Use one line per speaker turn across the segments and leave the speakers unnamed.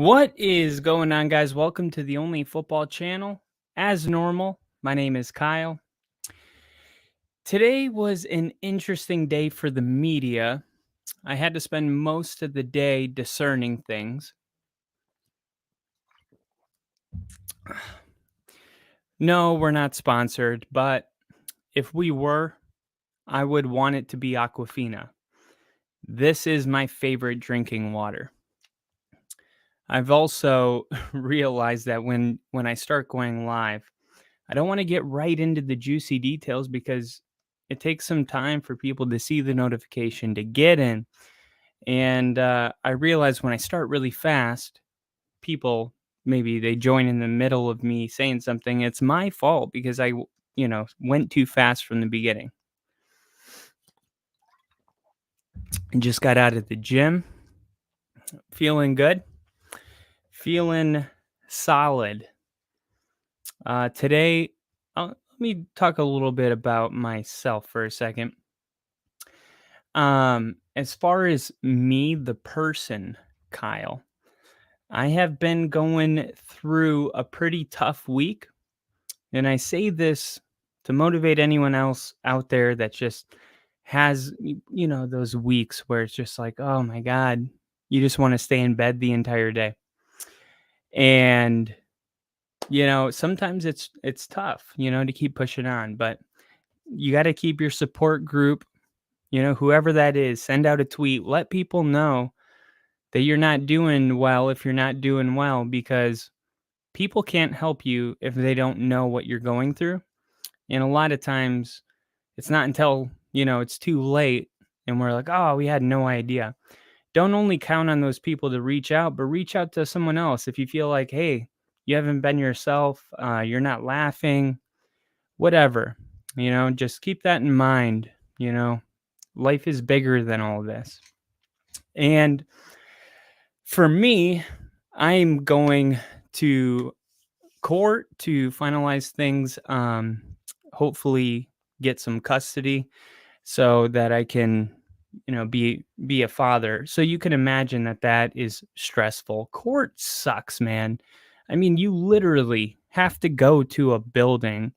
What is going on, guys? Welcome to the Only Football channel. As normal, my name is Kyle. Today was an interesting day for the media. I had to spend most of the day discerning things. No, we're not sponsored, but if we were, I would want it to be Aquafina. This is my favorite drinking water. I've also realized that when I start going live, I don't want to get right into the juicy details because it takes some time for people to see the notification to get in. And I realize when I start really fast, people maybe they join in the middle of me saying something. It's my fault because I went too fast from the beginning. And just got out of the gym, feeling good, feeling solid. Today, let me talk a little bit about myself for a second. As far as me, the person, Kyle, I have been going through a pretty tough week. And I say this to motivate anyone else out there that just has, those weeks where it's just like, oh my God, you just want to stay in bed the entire day. And, sometimes it's tough, to keep pushing on, but you got to keep your support group, whoever that is, send out a tweet, let people know that you're not doing well if you're not doing well, because people can't help you if they don't know what you're going through. And a lot of times it's not until, it's too late and we're like, oh, we had no idea. Don't only count on those people to reach out, but reach out to someone else. If you feel like, hey, you haven't been yourself, you're not laughing, whatever, just keep that in mind. Life is bigger than all this. And for me, I'm going to court to finalize things, hopefully get some custody so that I can, be a father. So you can imagine that is stressful. Court sucks, man. I mean, you literally have to go to a building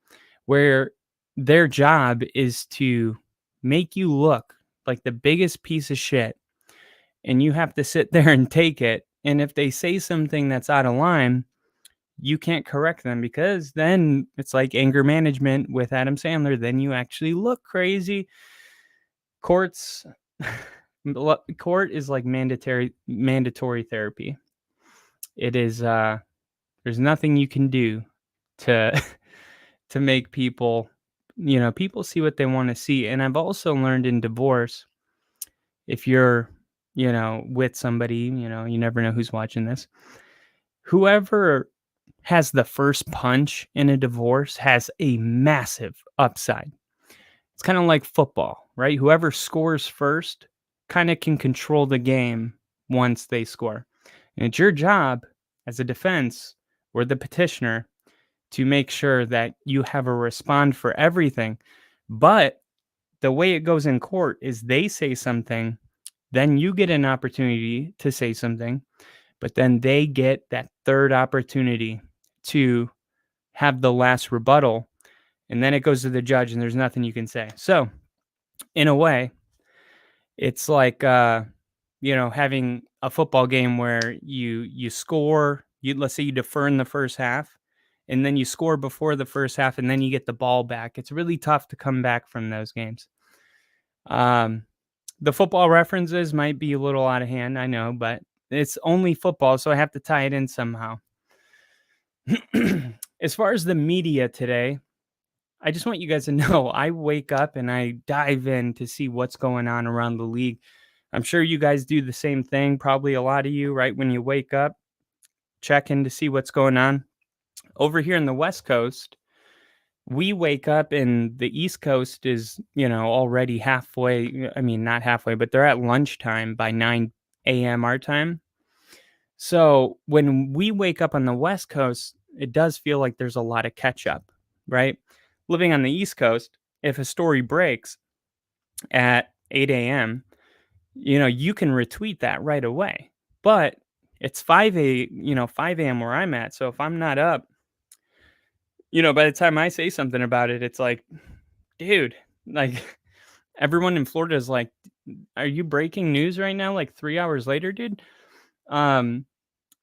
where their job is to make you look like the biggest piece of shit, and you have to sit there and take it. And if they say something that's out of line, you can't correct them, because then it's like anger management with Adam Sandler. Then you actually look crazy. Courts, court is like mandatory therapy. It is. There's nothing you can do to to make people, people see what they want to see. And I've also learned in divorce, if you're, with somebody, you never know who's watching this. Whoever has the first punch in a divorce has a massive upside. It's kind of like football, right? Whoever scores first kind of can control the game once they score. And it's your job as a defense or the petitioner to make sure that you have a respond for everything. But the way it goes in court is they say something, then you get an opportunity to say something, but then they get that third opportunity to have the last rebuttal, and then it goes to the judge and there's nothing you can say. So in a way, it's like having a football game where you score, let's say you defer in the first half, and then you score before the first half, and then you get the ball back. It's really tough to come back from those games. The football references might be a little out of hand, I know, but it's only football, so I have to tie it in somehow. As far as the media today, I just want you guys to know I wake up and I dive in to see what's going on around the league. I'm sure you guys do the same thing. Probably a lot of you, right? When you wake up, check in to see what's going on. Over here in the West Coast, we wake up and the East Coast is, already halfway. I mean, not halfway, but they're at lunchtime by 9 a.m. our time. So when we wake up on the West Coast, it does feel like there's a lot of catch up, right? Living on the East Coast, if a story breaks at 8 a.m., you can retweet that right away. But it's 5 a.m. where I'm at. So if I'm not up, by the time I say something about it, it's like, dude, like everyone in Florida is like, are you breaking news right now? Like 3 hours later, dude. Um,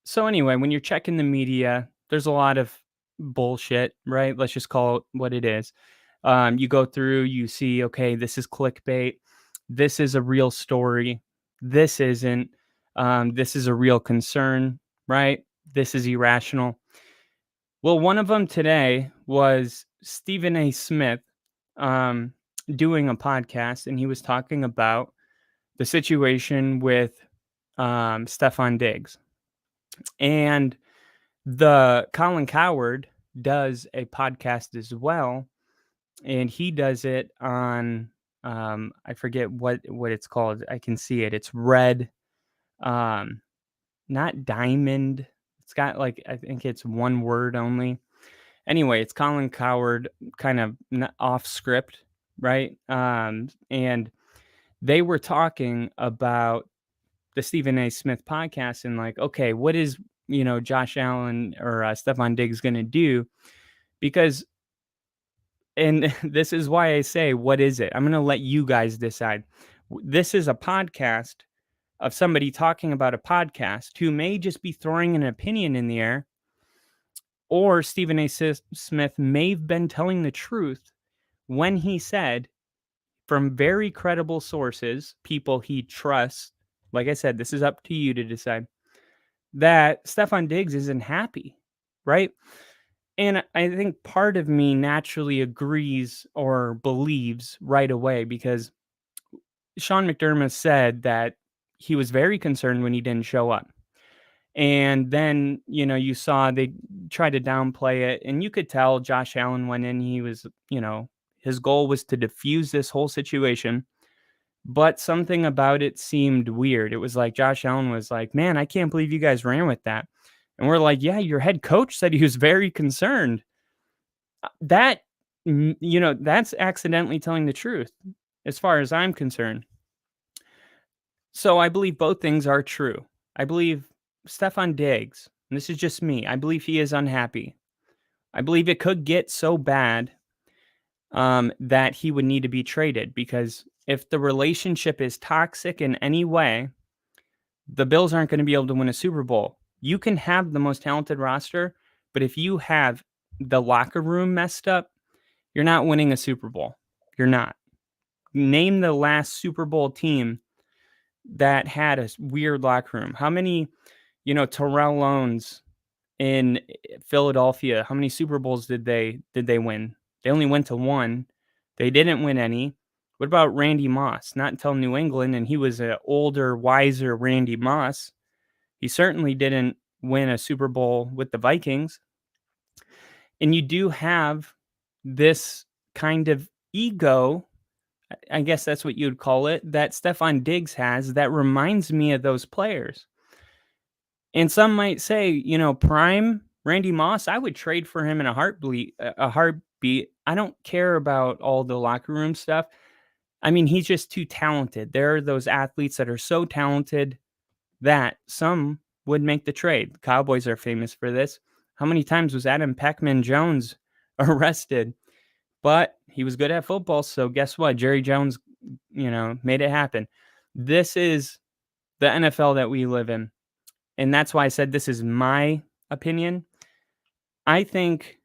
so anyway, when you're checking the media, there's a lot of bullshit, right? Let's just call it what it is. You go through, you see, okay, this is clickbait. This is a real story. This isn't. This is a real concern, right? This is irrational. Well, one of them today was Stephen A. Smith um, doing a podcast, and he was talking about the situation with Stefan Diggs. And the Colin Coward does a podcast as well, and he does it on I forget what it's called. I can see it. It's Red, um, not Diamond. It's got like I think it's one word only. Anyway, it's Colin Coward, kind of off script, right? And they were talking about the Stephen A. Smith podcast and like, okay, what is Josh Allen or Stephon Diggs going to do? Because, and this is why I say, what is it? I'm going to let you guys decide. This is a podcast of somebody talking about a podcast who may just be throwing an opinion in the air, or Stephen A. Smith may have been telling the truth when he said, from very credible sources, people he trusts, like I said, this is up to you to decide, that Stefon Diggs isn't happy, right? And I think part of me naturally agrees or believes right away, because Sean McDermott said that he was very concerned when he didn't show up. And then, you saw they tried to downplay it, and you could tell Josh Allen went in, he was, his goal was to diffuse this whole situation. But something about it seemed weird. It was like Josh Allen was like, man, I can't believe you guys ran with that. And we're like, yeah, your head coach said he was very concerned. That, that's accidentally telling the truth as far as I'm concerned. So I believe both things are true. I believe Stefon Diggs, and this is just me, I believe he is unhappy. I believe it could get so bad that he would need to be traded, because if the relationship is toxic in any way, the Bills aren't going to be able to win a Super Bowl. You can have the most talented roster, but if you have the locker room messed up, you're not winning a Super Bowl. You're not. Name the last Super Bowl team that had a weird locker room. How many, Terrell Owens in Philadelphia, how many Super Bowls did they win? They only went to one. They didn't win any. What about Randy Moss? Not until New England, and he was an older, wiser Randy Moss. He certainly didn't win a Super Bowl with the Vikings. And you do have this kind of ego, I guess that's what you'd call it, that Stefon Diggs has, that reminds me of those players. And some might say, prime Randy Moss, I would trade for him in a heartbeat. I don't care about all the locker room stuff. I mean, he's just too talented. There are those athletes that are so talented that some would make the trade. The Cowboys are famous for this. How many times was Adam Pac-Man Jones arrested? But he was good at football, so guess what? Jerry Jones, made it happen. This is the NFL that we live in. And that's why I said this is my opinion. I think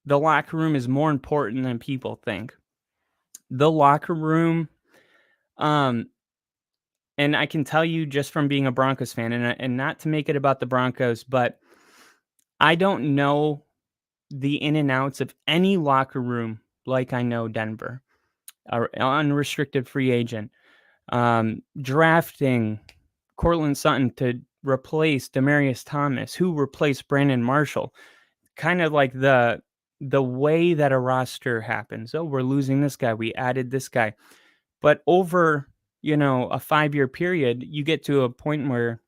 the locker room is more important than people think. The locker room, and I can tell you just from being a Broncos fan, and not to make it about the Broncos, but I don't know the in and outs of any locker room like I know Denver. Unrestricted free agent, drafting Cortland Sutton to replace Demaryius Thomas, who replaced Brandon Marshall. Kind of like the way that a roster happens. Oh, we're losing this guy. We added this guy. But over, a 5-year period, you get to a point where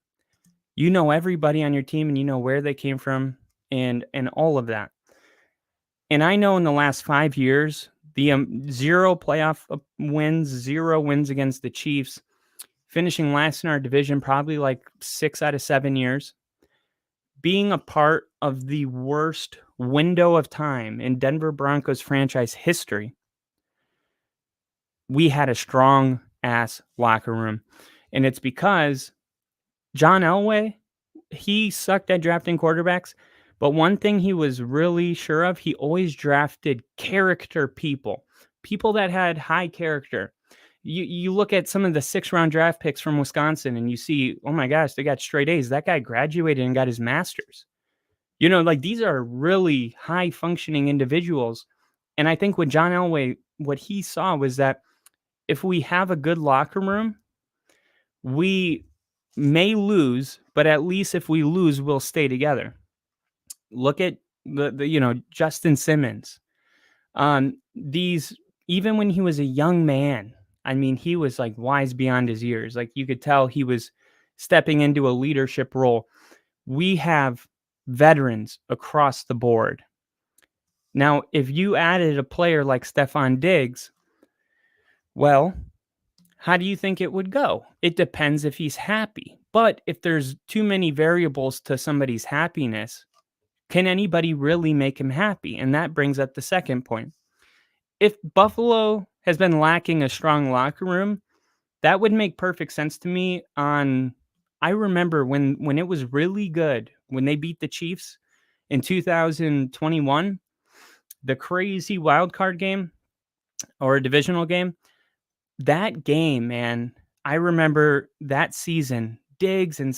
you know everybody on your team and you know where they came from and all of that. And I know in the last 5 years, the 0 playoff wins, 0 wins against the Chiefs, finishing last in our division probably like 6 out of 7 years, being a part of the worst window of time in Denver Broncos franchise history. We had a strong ass locker room. And it's because John Elway, he sucked at drafting quarterbacks, but one thing he was really sure of, he always drafted character people, people that had high character. You look at some of the 6th-round draft picks from Wisconsin and you see, oh my gosh, they got straight A's. That guy graduated and got his master's. Like these are really high functioning individuals. And I think with John Elway, what he saw was that if we have a good locker room, we may lose, but at least if we lose, we'll stay together. Look at the Justin Simmons. These Even when he was a young man, I mean, he was like wise beyond his years. Like you could tell he was stepping into a leadership role. We have veterans across the board. Now, if you added a player like Stephon Diggs, well, how do you think it would go? It depends if he's happy. But if there's too many variables to somebody's happiness, can anybody really make him happy? And that brings up the second point. If Buffalo has been lacking a strong locker room, that would make perfect sense to me. I remember when it was really good, when they beat the Chiefs in 2021, the crazy wild card game or a divisional game. That game, man, I remember that season, Diggs and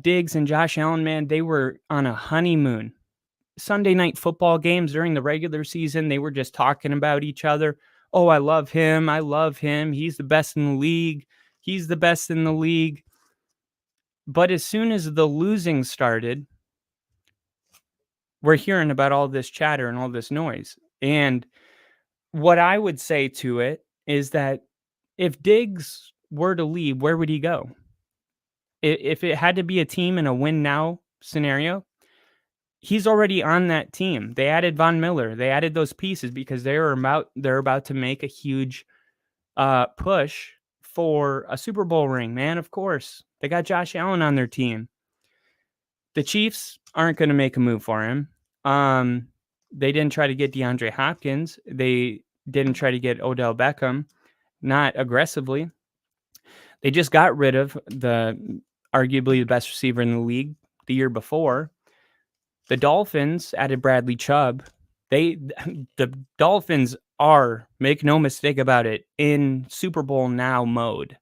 Diggs and Josh Allen, man, they were on a honeymoon. Sunday night football games during the regular season, they were just talking about each other. Oh, I love him. I love him. He's the best in the league. He's the best in the league. But as soon as the losing started, we're hearing about all this chatter and all this noise. And what I would say to it is that if Diggs were to leave, where would he go? If it had to be a team in a win now scenario, he's already on that team. They added Von Miller. They added those pieces because they're about to make a huge push for a Super Bowl ring, man. Of course. They got Josh Allen on their team. The Chiefs aren't going to make a move for him. They didn't try to get DeAndre Hopkins. They didn't try to get Odell Beckham, not aggressively. They just got rid of arguably the best receiver in the league the year before. The Dolphins added Bradley Chubb. The Dolphins are, make no mistake about it, in Super Bowl now mode.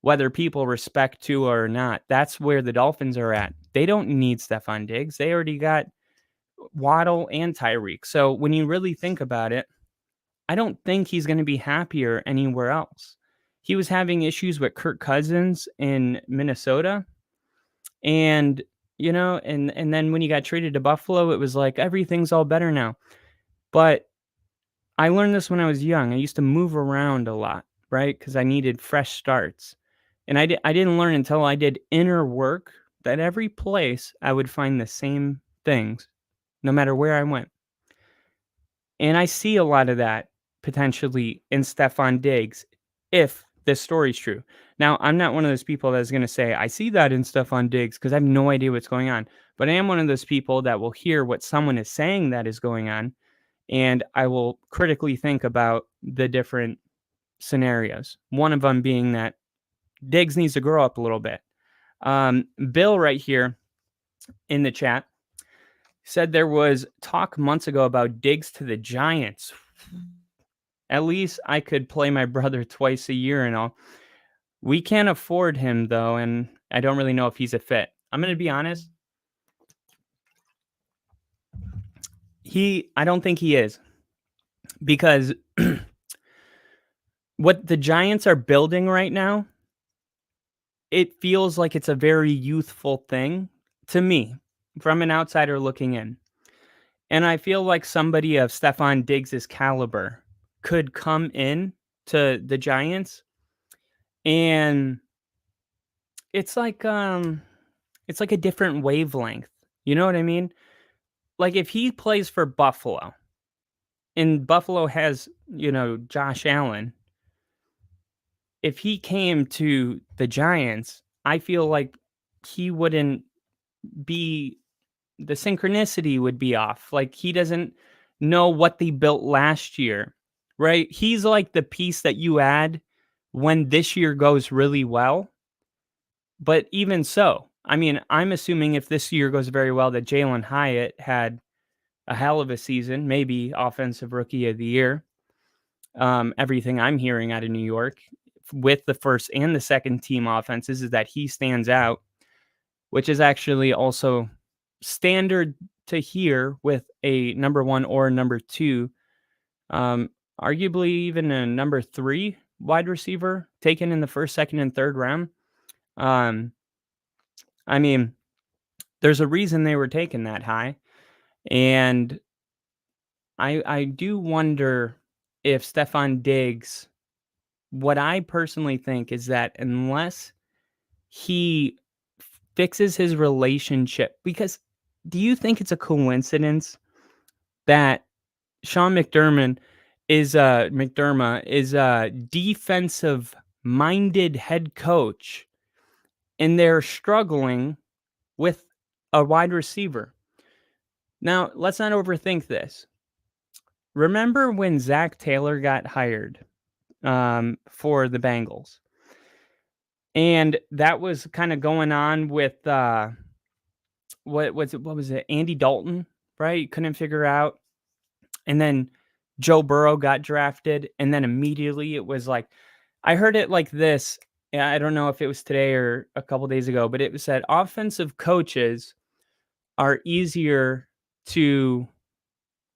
Whether people respect Tua or not, that's where the Dolphins are at. They don't need Stephon Diggs. They already got Waddle and Tyreek. So when you really think about it, I don't think he's going to be happier anywhere else. He was having issues with Kirk Cousins in Minnesota. And, and then when he got traded to Buffalo, it was like everything's all better now. But I learned this when I was young. I used to move around a lot, right? Because I needed fresh starts. And I didn't learn until I did inner work that every place I would find the same things, no matter where I went. And I see a lot of that potentially in Stephon Diggs, if this story's true. Now, I'm not one of those people that's going to say, I see that in Stephon Diggs because I have no idea what's going on. But I am one of those people that will hear what someone is saying that is going on, and I will critically think about the different scenarios. One of them being that Diggs needs to grow up a little bit. Bill right here in the chat said there was talk months ago about Diggs to the Giants. At least I could play my brother twice a year and all. We can't afford him, though, and I don't really know if he's a fit. I'm going to be honest. I don't think he is. Because what the Giants are building right now, it feels like it's a very youthful thing to me from an outsider looking in. And I feel like somebody of Stephon Diggs' caliber could come in to the Giants, and it's like a different wavelength. You know what I mean? Like if he plays for Buffalo and Buffalo has, Josh Allen, if he came to the Giants, I feel like he wouldn't be the synchronicity would be off. Like he doesn't know what they built last year, right? He's like the piece that you add when this year goes really well. But even so, I mean, I'm assuming if this year goes very well, that Jalen Hyatt had a hell of a season, maybe offensive rookie of the year. Everything I'm hearing out of New York with the first and the second team offenses is that he stands out, which is actually also standard to hear with a number one or number two, um, arguably even a number three wide receiver taken in the first, second, and third round. Um, I mean, there's a reason they were taken that high. And I do wonder if Stefan Diggs, what I personally think is that unless he fixes his relationship, because do you think it's a coincidence that Sean McDermott is a defensive minded head coach and they're struggling with a wide receiver? Now, let's not overthink this. Remember when Zach Taylor got hired for the Bengals? And that was kind of going on with what was it? What was it? Andy Dalton, right? Couldn't figure out. And then Joe Burrow got drafted, and then immediately it was like, I heard it like this. I don't know if it was today or a couple days ago, but it was said offensive coaches are easier to,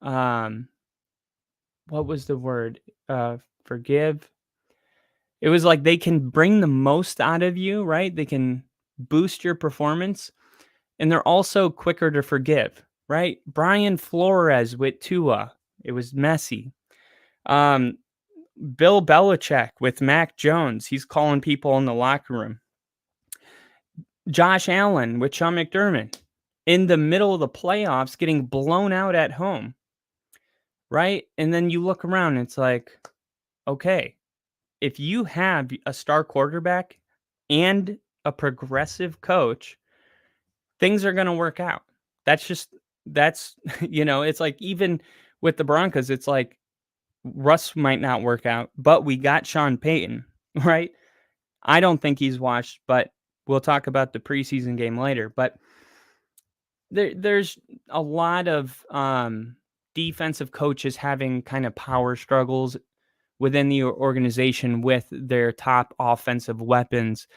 um, what was the word? Forgive. It was like they can bring the most out of you, right? They can boost your performance, and they're also quicker to forgive, right? Brian Flores with Tua, it was messy. Um, Bill Belichick with Mac Jones, he's calling people in the locker room. Josh Allen with Sean McDermott in the middle of the playoffs getting blown out at home, right? And then you look around, and it's like, okay, if you have a star quarterback and a progressive coach, things are going to work out. That's, it's like even with the Broncos, it's like Russ might not work out, but we got Sean Payton, right? I don't think he's washed, but we'll talk about the preseason game later. But there's a lot of defensive coaches having kind of power struggles within the organization with their top offensive weapons,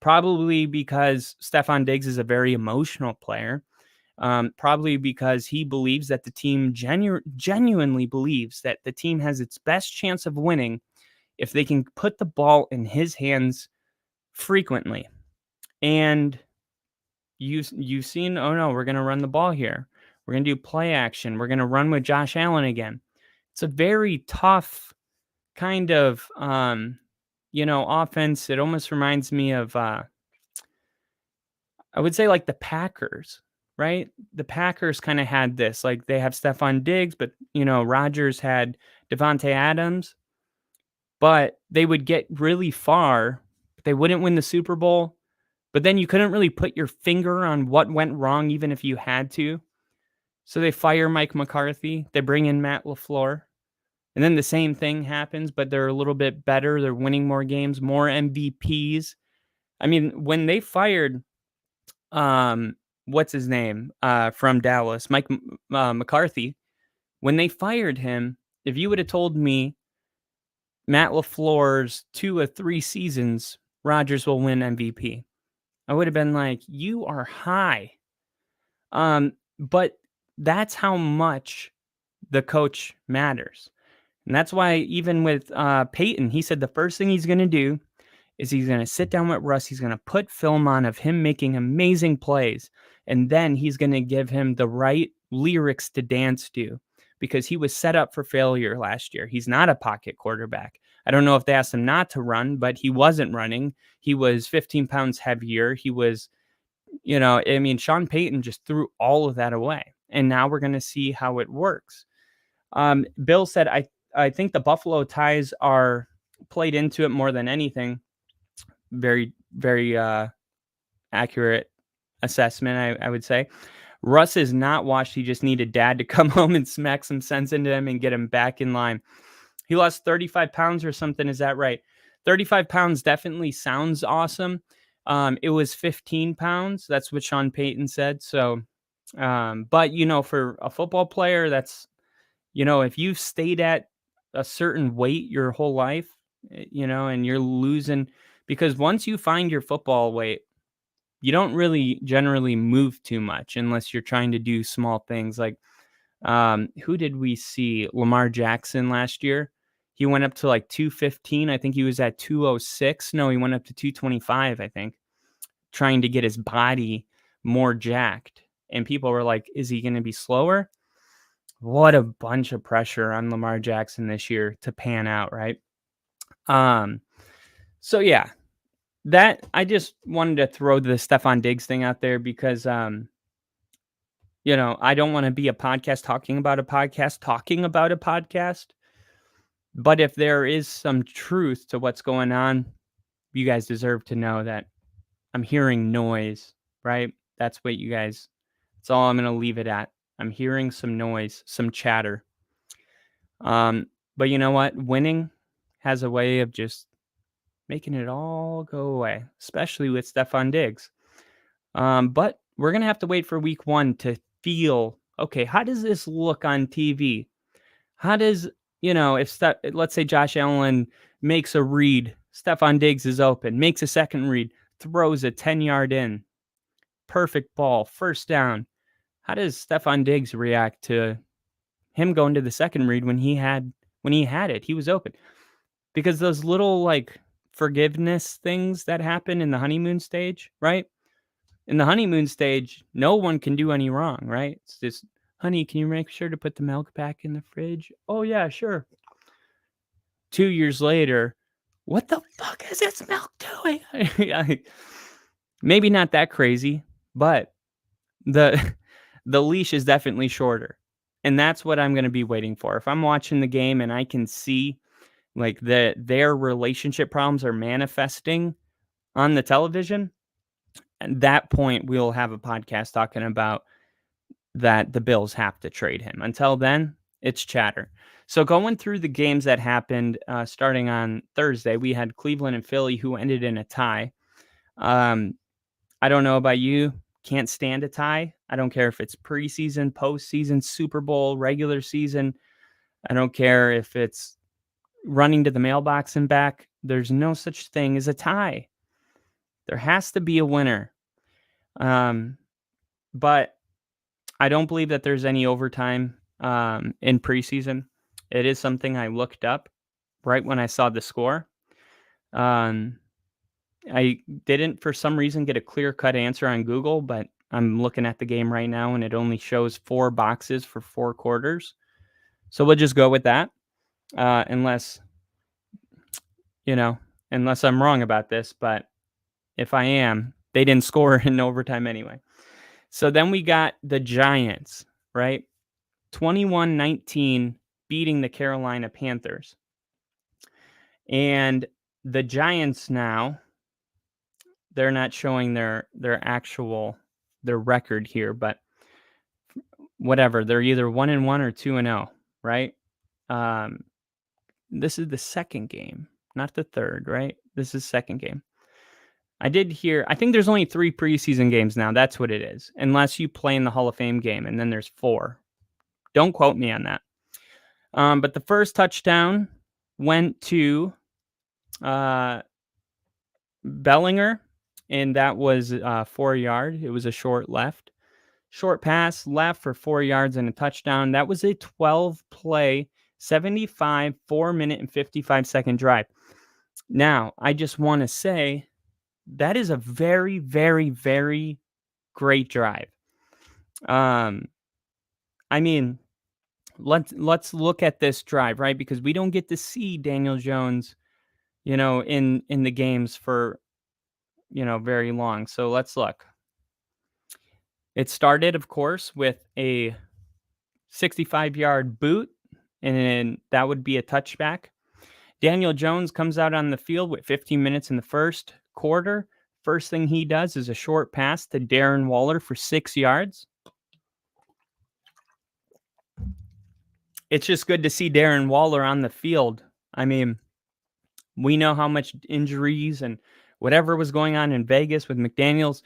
probably because Stefan Diggs is a very emotional player. Probably because he believes that the team genuinely believes that the team has its best chance of winning if they can put the ball in his hands frequently. And you've seen, oh no, we're going to run the ball here. We're going to do play action. We're going to run with Josh Allen again. It's a very tough kind of, offense. It almost reminds me of, I would say like the Packers, right? The Packers kind of had this, like they have Stephon Diggs, but Rodgers had Devontae Adams, but they would get really far, but they wouldn't win the Super Bowl. But then you couldn't really put your finger on what went wrong, even if you had to. So they fire Mike McCarthy. They bring in Matt LaFleur. And then the same thing happens, but they're a little bit better. They're winning more games, more MVPs. I mean, when they fired, what's his name from Dallas, Mike McCarthy, when they fired him, if you would have told me Matt LaFleur's 2 or 3 seasons, Rodgers will win MVP, I would have been like, you are high. But that's how much the coach matters. And that's why even with Peyton, he said the first thing he's going to do is he's going to sit down with Russ. He's going to put film on of him making amazing plays. And then he's going to give him the right lyrics to dance to, because he was set up for failure last year. He's not a pocket quarterback. I don't know if they asked him not to run, but he wasn't running. He was 15 pounds heavier. He was, Sean Payton just threw all of that away. And now we're going to see how it works. Bill said, I think the Buffalo ties are played into it more than anything. Very, very accurate assessment, I would say. Russ is not washed. He just needed dad to come home and smack some sense into him and get him back in line. He lost 35 pounds or something. Is that right? 35 pounds definitely sounds awesome. It was 15 pounds. That's what Sean Payton said. So, but for a football player, that's, if you've stayed at a certain weight your whole life, and you're losing, because once you find your football weight, you don't really generally move too much unless you're trying to do small things. Like, who did we see? Lamar Jackson last year. He went up to like 215. I think he was at 206. No, he went up to 225, I think, trying to get his body more jacked. And people were like, is he going to be slower? What a bunch of pressure on Lamar Jackson this year to pan out, right? So yeah, that I just wanted to throw the Stephon Diggs thing out there because I don't want to be a podcast talking about a podcast. But if there is some truth to what's going on, you guys deserve to know that I'm hearing noise, right? That's all I'm going to leave it at. I'm hearing some noise, some chatter. But you know what? Winning has a way of just making it all go away, especially with Stephon Diggs. But we're going to have to wait for week 1 to feel, okay, how does this look on TV? How does, let's say Josh Allen makes a read, Stephon Diggs is open, makes a second read, throws a 10-yard in, perfect ball, first down. How does Stephon Diggs react to him going to the second read when he had it? He was open. Because those little like forgiveness things that happen in the honeymoon stage, right? In the honeymoon stage, no one can do any wrong, right? It's just, honey, can you make sure to put the milk back in the fridge? Oh, yeah, sure. 2 years later, what the fuck is this milk doing? Maybe not that crazy, but the leash is definitely shorter. And that's what I'm going to be waiting for. If I'm watching the game and I can see like their relationship problems are manifesting on the television, at that point we'll have a podcast talking about that the Bills have to trade him. Until then, it's chatter. So going through the games that happened starting on Thursday, we had Cleveland and Philly who ended in a tie. I don't know about you. Can't stand a tie. I don't care if it's preseason, postseason, Super Bowl, regular season. I don't care if it's running to the mailbox and back. There's no such thing as a tie. There has to be a winner. But I don't believe that there's any overtime in preseason. It is something I looked up right when I saw the score. I didn't, for some reason, get a clear-cut answer on Google, but I'm looking at the game right now, and it only shows 4 boxes for 4 quarters. So we'll just go with that, unless I'm wrong about this. But if I am, they didn't score in overtime anyway. So then we got the Giants, right? 21-19 beating the Carolina Panthers. And the Giants now, they're not showing their record here, but whatever. They're either 1-1 or 2-0, right? This is the second game, not the third, right? This is second game. I think there's only 3 preseason games now. That's what it is. Unless you play in the Hall of Fame game, and then there's 4. Don't quote me on that. But the first touchdown went to Bellinger, and that was 4-yard. It was a short pass left for 4 yards and a touchdown. That was a 12-play, 75, 4-minute and 55-second drive. Now, I just want to say that is a very, very, very great drive. I mean, let's look at this drive, right? Because we don't get to see Daniel Jones, in the games for, very long. So let's look. It started, of course, with a 65-yard boot, and that would be a touchback. Daniel Jones comes out on the field with 15 minutes in the first quarter. First thing he does is a short pass to Darren Waller for 6 yards. It's just good to see Darren Waller on the field. I mean, we know how much injuries and whatever was going on in Vegas with McDaniels.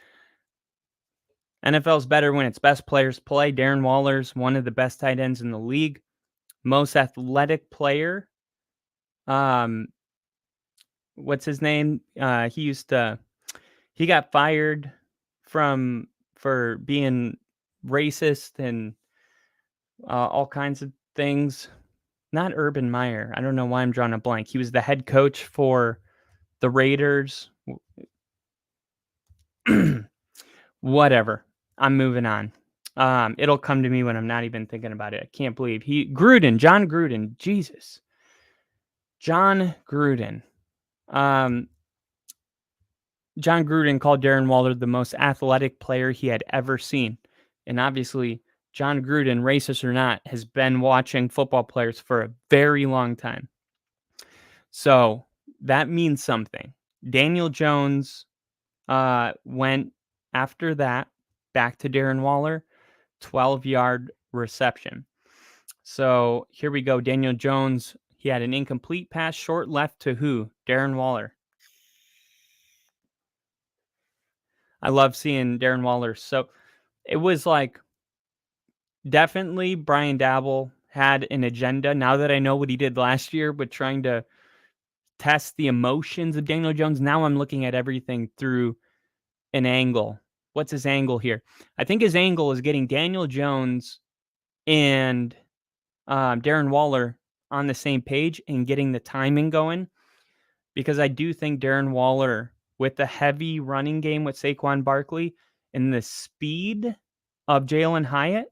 NFL's better when its best players play. Darren Waller's one of the best tight ends in the league. Most athletic player. What's his name? He got fired for being racist and all kinds of things. Not Urban Meyer. I don't know why I'm drawing a blank. He was the head coach for the Raiders. Whatever. I'm moving on. It'll come to me when I'm not even thinking about it. I can't believe John Gruden. Jesus. John Gruden. John Gruden called Darren Waller the most athletic player he had ever seen. And obviously, John Gruden, racist or not, has been watching football players for a very long time. So that means something. Daniel Jones went after that back to Darren Waller, 12-yard reception. So here we go. Daniel Jones, he had an incomplete pass, short left to who? Darren Waller. I love seeing Darren Waller. So it was like definitely Brian Dabble had an agenda. Now that I know what he did last year with trying to test the emotions of Daniel Jones, now I'm looking at everything through an angle. What's his angle here? I think his angle is getting Daniel Jones and Darren Waller on the same page and getting the timing going, because I do think Darren Waller, with the heavy running game with Saquon Barkley and the speed of Jalen Hyatt,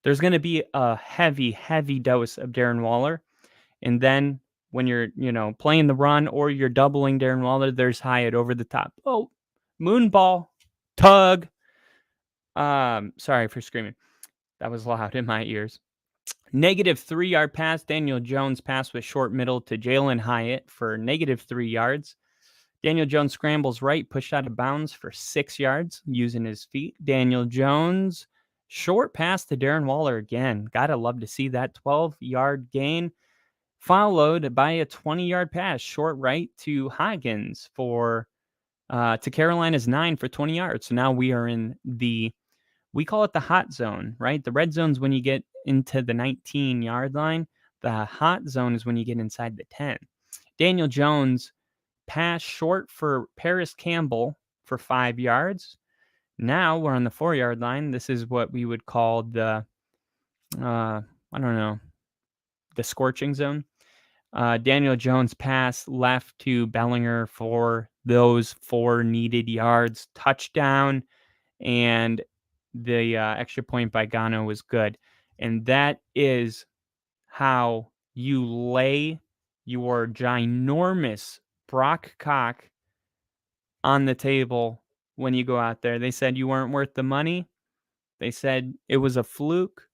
there's going to be a heavy, heavy dose of Darren Waller. And then when you're, playing the run or you're doubling Darren Waller, there's Hyatt over the top. Oh, moonball, tug. Sorry for screaming. That was loud in my ears. Negative 3-yard pass. Daniel Jones pass with short middle to Jalen Hyatt for negative 3 yards. Daniel Jones scrambles right, pushed out of bounds for 6 yards using his feet. Daniel Jones, short pass to Darren Waller again. Gotta love to see that 12-yard gain, followed by a 20-yard pass, short right to Higgins to Carolina's 9 for 20 yards. So now we are in we call it the hot zone, right? The red zone's when you get into the 19-yard line. The hot zone is when you get inside the 10. Daniel Jones pass short for Paris Campbell for 5 yards. Now we're on the 4-yard line. This is what we would call the scorching zone. Daniel Jones pass left to Bellinger for those 4 needed yards. Touchdown, and the extra point by Gano was good. And that is how you lay your ginormous Brock cock on the table when you go out there. They said you weren't worth the money. They said it was a fluke.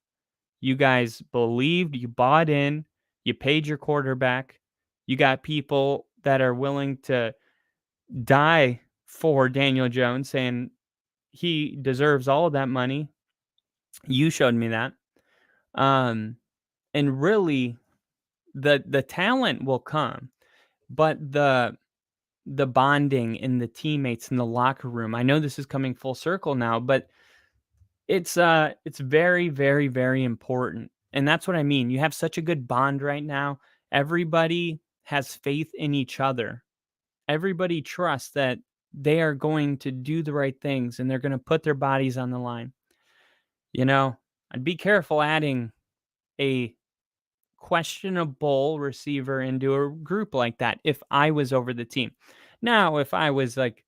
You guys believed, you bought in, you paid your quarterback. You got people that are willing to die for Daniel Jones, saying he deserves all of that money. You showed me that. And really, the talent will come, but the bonding and the teammates in the locker room. I know this is coming full circle now, but it's very, very, very important. And that's what I mean. You have such a good bond right now. Everybody has faith in each other. Everybody trusts that they are going to do the right things and they're going to put their bodies on the line. I'd be careful adding a questionable receiver into a group like that if I was over the team. Now, if I was like,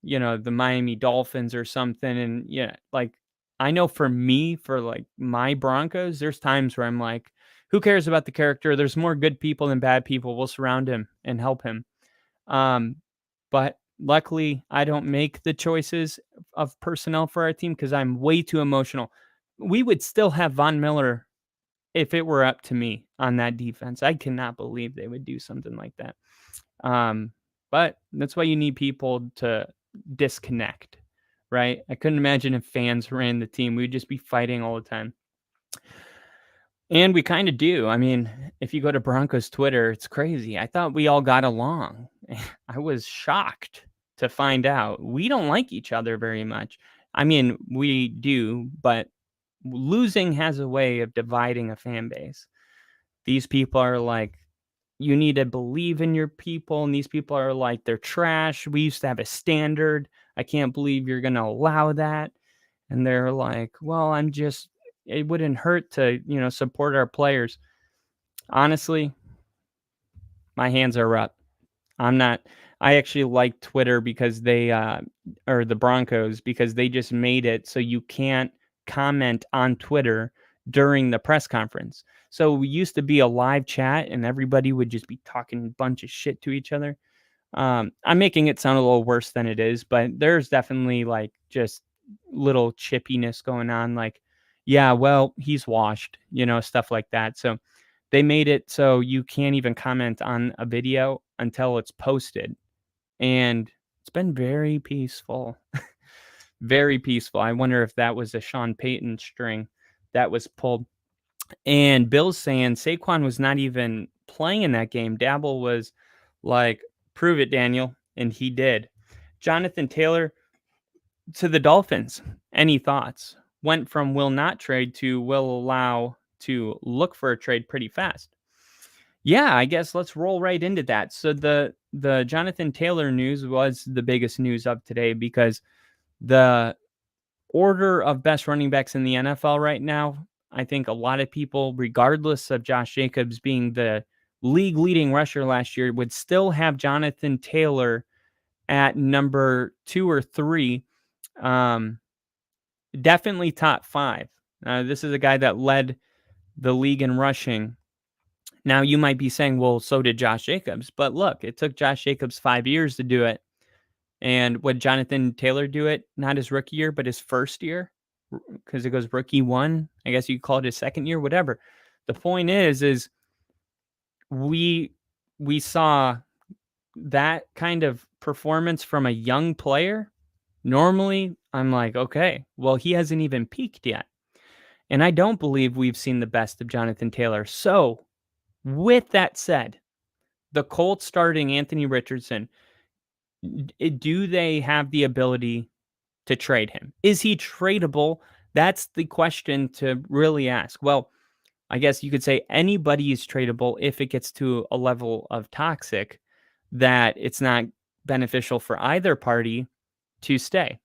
the Miami Dolphins or something, and I know for me, for like my Broncos, there's times where I'm like, who cares about the character? There's more good people than bad people. We'll surround him and help him. But luckily, I don't make the choices of personnel for our team because I'm way too emotional. We would still have Von Miller if it were up to me on that defense, I cannot believe they would do something like that. Um, but that's why you need people to disconnect, right? I couldn't imagine if fans ran the team. We'd just be fighting all the time. And we kind of do. I mean, if you go to Broncos Twitter, it's crazy. I thought we all got along. I was shocked to find out we don't like each other very much. I mean, we do, but losing has a way of dividing a fan base. These people are like, you need to believe in your people, and these people are like, they're trash. We used to have a standard. I can't believe you're going to allow that. And they're like, well, it wouldn't hurt to, support our players. Honestly, my hands are up. I actually like Twitter because or the Broncos, because they just made it so you can't comment on Twitter during the press conference. So we used to be a live chat and everybody would just be talking a bunch of shit to each other. I'm making it sound a little worse than it is, but there's definitely like just little chippiness going on. Like, yeah, well, he's washed, stuff like that. So they made it so you can't even comment on a video until it's posted. And it's been very peaceful. Very peaceful. I wonder if that was a Sean Payton string that was pulled. And Bill's saying Saquon was not even playing in that game. Dabble was like, prove it, Daniel. And he did. Jonathan Taylor to the Dolphins. Any thoughts? Went from will not trade to will allow to look for a trade pretty fast. Yeah, I guess let's roll right into that. So the Jonathan Taylor news was the biggest news of today because the order of best running backs in the NFL right now, I think a lot of people, regardless of Josh Jacobs being the league leading rusher last year, would still have Jonathan Taylor at number 2 or 3. Definitely top 5. This is a guy that led the league in rushing. Now, you might be saying, well, so did Josh Jacobs. But look, it took Josh Jacobs 5 years to do it. And would Jonathan Taylor do it? Not his rookie year, but his first year? Because it goes rookie 1. I guess you could call it his second year, whatever. The point is we saw that kind of performance from a young player. Normally, I'm like, okay, well, he hasn't even peaked yet. And I don't believe we've seen the best of Jonathan Taylor. So, with that said, the Colts starting Anthony Richardson, do they have the ability to trade him? Is he tradable? That's the question to really ask. Well, I guess you could say anybody is tradable if it gets to a level of toxic that it's not beneficial for either party to stay.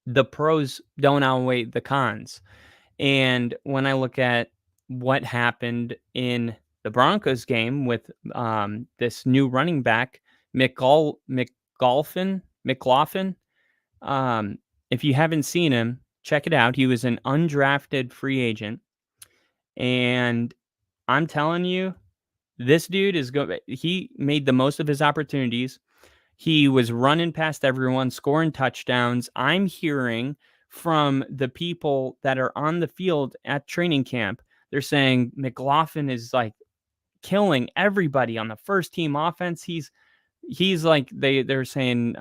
The pros don't outweigh the cons. And when I look at what happened in the Broncos game with this new running back, McLaughlin, if you haven't seen him, check it out. He was an undrafted free agent. And I'm telling you, this dude he made the most of his opportunities. He was running past everyone, scoring touchdowns. I'm hearing from the people that are on the field at training camp, they're saying McLaughlin is like killing everybody on the first team offense. He's like they're saying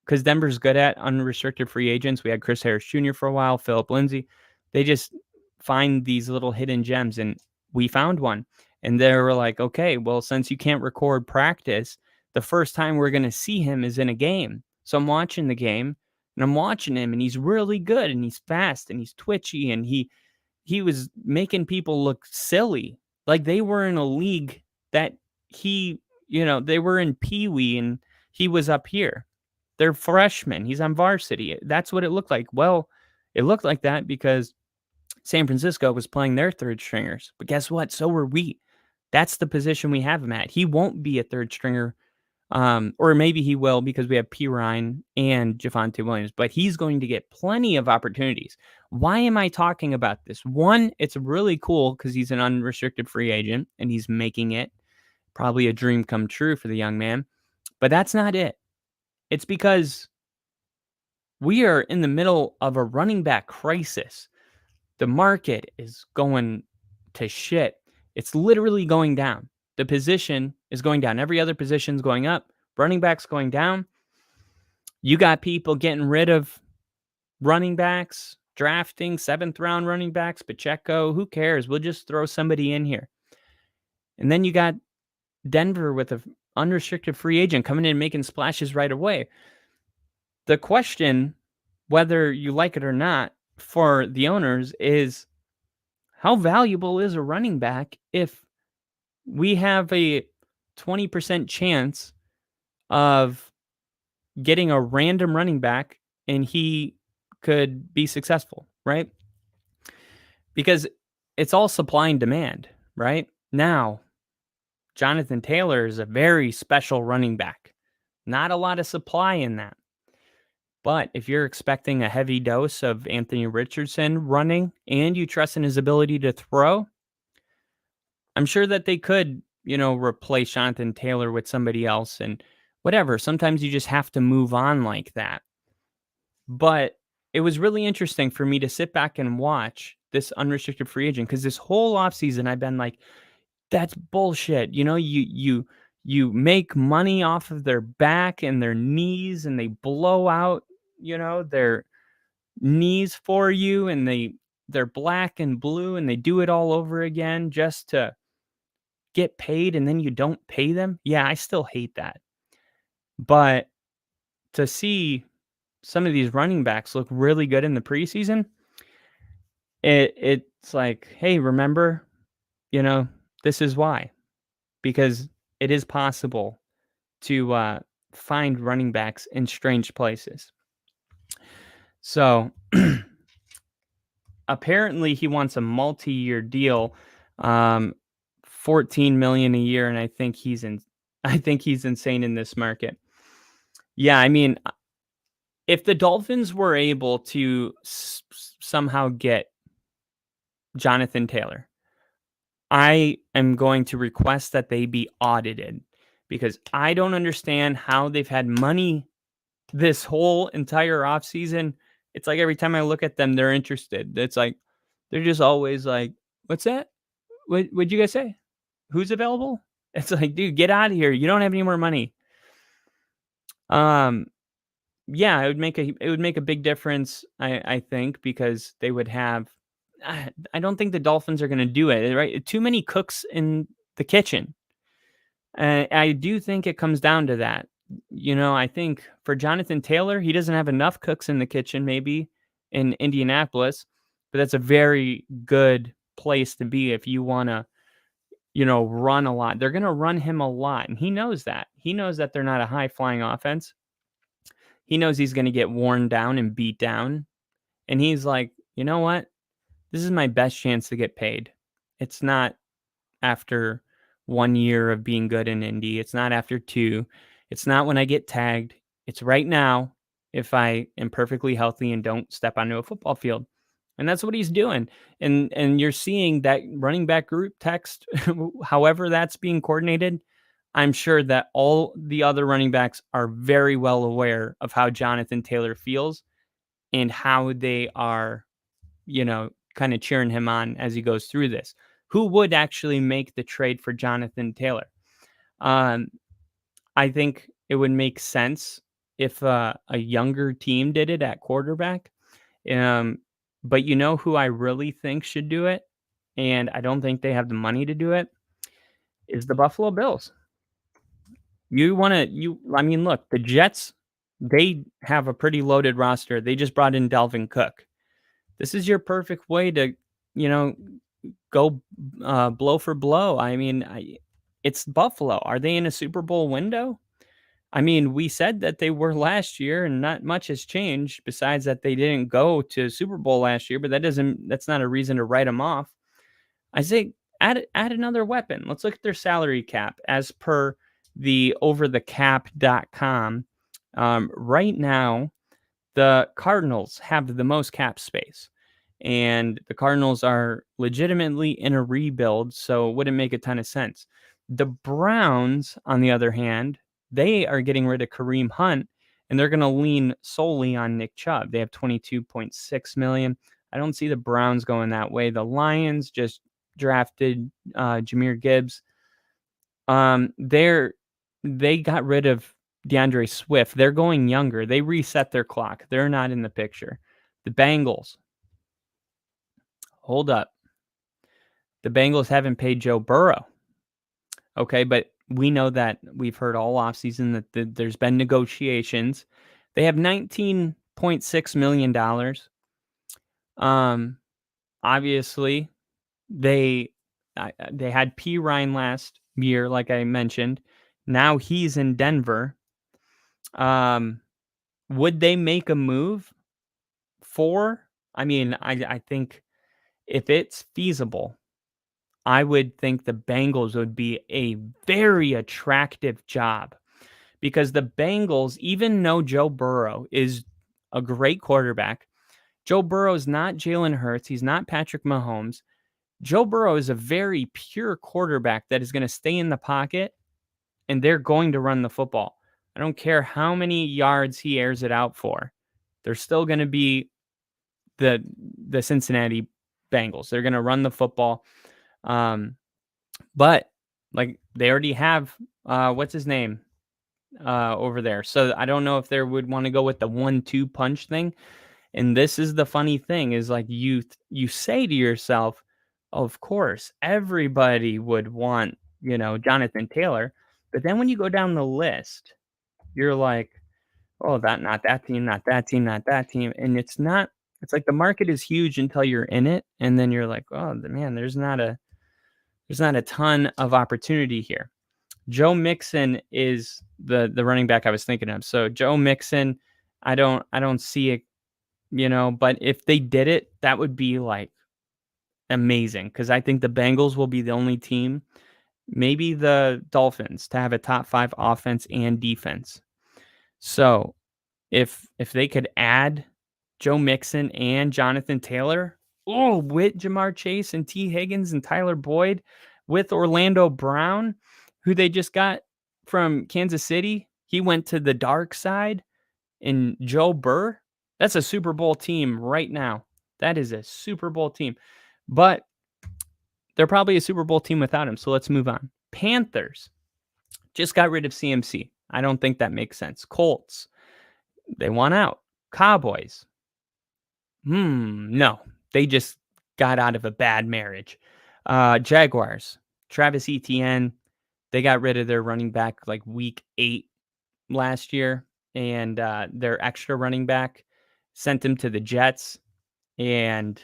because Denver's good at unrestricted free agents. We had Chris Harris Jr. for a while, Philip Lindsay. They just find these little hidden gems, and we found one. And they were like, okay, well, since you can't record practice, the first time we're going to see him is in a game. So I'm watching the game, and I'm watching him, and he's really good, and he's fast, and he's twitchy, and he was making people look silly. Like they were in a league that they were in Pee Wee, and he was up here. They're freshmen. He's on varsity. That's what it looked like. Well, it looked like that because San Francisco was playing their third stringers. But guess what? So were we. That's the position we have him at. He won't be a third stringer. Or maybe he will because we have P. Ryan and Javonte Williams. But he's going to get plenty of opportunities. Why am I talking about this? One, it's really cool because he's an unrestricted free agent and he's making it. Probably a dream come true for the young man. But that's not it. It's because we are in the middle of a running back crisis. The market is going to shit. It's literally going down. The position is going down. Every other position's going up. Running back's going down. You got people getting rid of running backs, drafting 7th round running backs, Pacheco. Who cares? We'll just throw somebody in here. And then you got Denver with an unrestricted free agent coming in and making splashes right away. The question, whether you like it or not, for the owners is how valuable is a running back if we have a 20% chance of getting a random running back and he could be successful, right? Because it's all supply and demand, right? Now, Jonathan Taylor is a very special running back. Not a lot of supply in that. But if you're expecting a heavy dose of Anthony Richardson running and you trust in his ability to throw, I'm sure that they could, replace Jonathan Taylor with somebody else and whatever. Sometimes you just have to move on like that. But it was really interesting for me to sit back and watch this unrestricted free agent because this whole offseason I've been like, that's bullshit. You make money off of their back and their knees and they blow out, their knees for you and they're black and blue and they do it all over again just to get paid and then you don't pay them. Yeah, I still hate that. But to see some of these running backs look really good in the preseason, it's like, hey, remember, this is why. Because it is possible to find running backs in strange places. So apparently he wants a multi-year deal, $14 million a year, and I think he's insane in this market. Yeah, I mean, if the Dolphins were able to somehow get Jonathan Taylor, I am going to request that they be audited because I don't understand how they've had money this whole entire offseason. It's like every time I look at them, they're interested. It's like they're just always like, what's that? What'd you guys say? Who's available? It's like, dude, get out of here. You don't have any more money. Yeah, it would make a big difference, I think, because they would have. I don't think the Dolphins are going to do it, right? Too many cooks in the kitchen. I do think it comes down to that. I think for Jonathan Taylor, he doesn't have enough cooks in the kitchen, maybe in Indianapolis, but that's a very good place to be if you want to, run a lot. They're going to run him a lot, and he knows that. He knows that they're not a high-flying offense. He knows he's going to get worn down and beat down, and he's like, you know what? This is my best chance to get paid. It's not after 1 year of being good in Indy. It's not after 2. It's not when I get tagged. It's right now if I am perfectly healthy and don't step onto a football field. And that's what he's doing. And you're seeing that running back group text, however that's being coordinated. I'm sure that all the other running backs are very well aware of how Jonathan Taylor feels and how they are, kind of cheering him on as he goes through this. Who would actually make the trade for Jonathan Taylor? I think it would make sense if a younger team did it at quarterback. But who I really think should do it, and I don't think they have the money to do it, is the Buffalo Bills. Look, the Jets, they have a pretty loaded roster. They just brought in Dalvin Cook. This is your perfect way to, go blow for blow. It's Buffalo. Are they in a Super Bowl window? We said that they were last year, and not much has changed besides that they didn't go to Super Bowl last year, but that's not a reason to write them off. I say add another weapon. Let's look at their salary cap as per the overthecap.com. Right now, the Cardinals have the most cap space, and the Cardinals are legitimately in a rebuild, so it wouldn't make a ton of sense. The Browns, on the other hand, they are getting rid of Kareem Hunt, and they're going to lean solely on Nick Chubb. They have $22.6 million. I don't see the Browns going that way. The Lions just drafted Jahmyr Gibbs. They got rid of DeAndre Swift. They're going younger. They reset their clock. They're not in the picture. The Bengals, hold up. The Bengals haven't paid Joe Burrow. Okay, but we know that we've heard all offseason that there's been negotiations. They have $19.6 million. Obviously, they they had P. Ryan last year, like I mentioned. Now he's in Denver. Would they make a move for? I mean, I think if it's feasible, I would think the Bengals would be a very attractive job because the Bengals, even though Joe Burrow is a great quarterback, Joe Burrow is not Jalen Hurts. He's not Patrick Mahomes. Joe Burrow is a very pure quarterback that is going to stay in the pocket and they're going to run the football. I don't care how many yards he airs it out for. They're still going to be the Cincinnati Bengals. They're going to run the football. But like they already have what's his name over there. So I don't know if they would want to go with the 1-2 punch thing. And this is the funny thing is like you say to yourself, of course, everybody would want, Jonathan Taylor. But then when you go down the list, you're like, oh, not that team, not that team, not that team. And it's like the market is huge until you're in it. And then you're like, oh man, there's not a ton of opportunity here. Joe Mixon is the running back I was thinking of. So Joe Mixon, I don't see it, but if they did it, that would be like amazing because I think the Bengals will be the only team, maybe the Dolphins, to have a top 5 offense and defense. So if they could add Joe Mixon and Jonathan Taylor, with Jamar Chase and T. Higgins and Tyler Boyd, with Orlando Brown, who they just got from Kansas City, he went to the dark side, and Joe Burr, that's a Super Bowl team right now. That is a Super Bowl team. But they're probably a Super Bowl team without him, so let's move on. Panthers just got rid of CMC. I don't think that makes sense. Colts, they want out. Cowboys, no. They just got out of a bad marriage. Jaguars, Travis Etienne, they got rid of their running back like week 8 last year, and their extra running back sent him to the Jets, and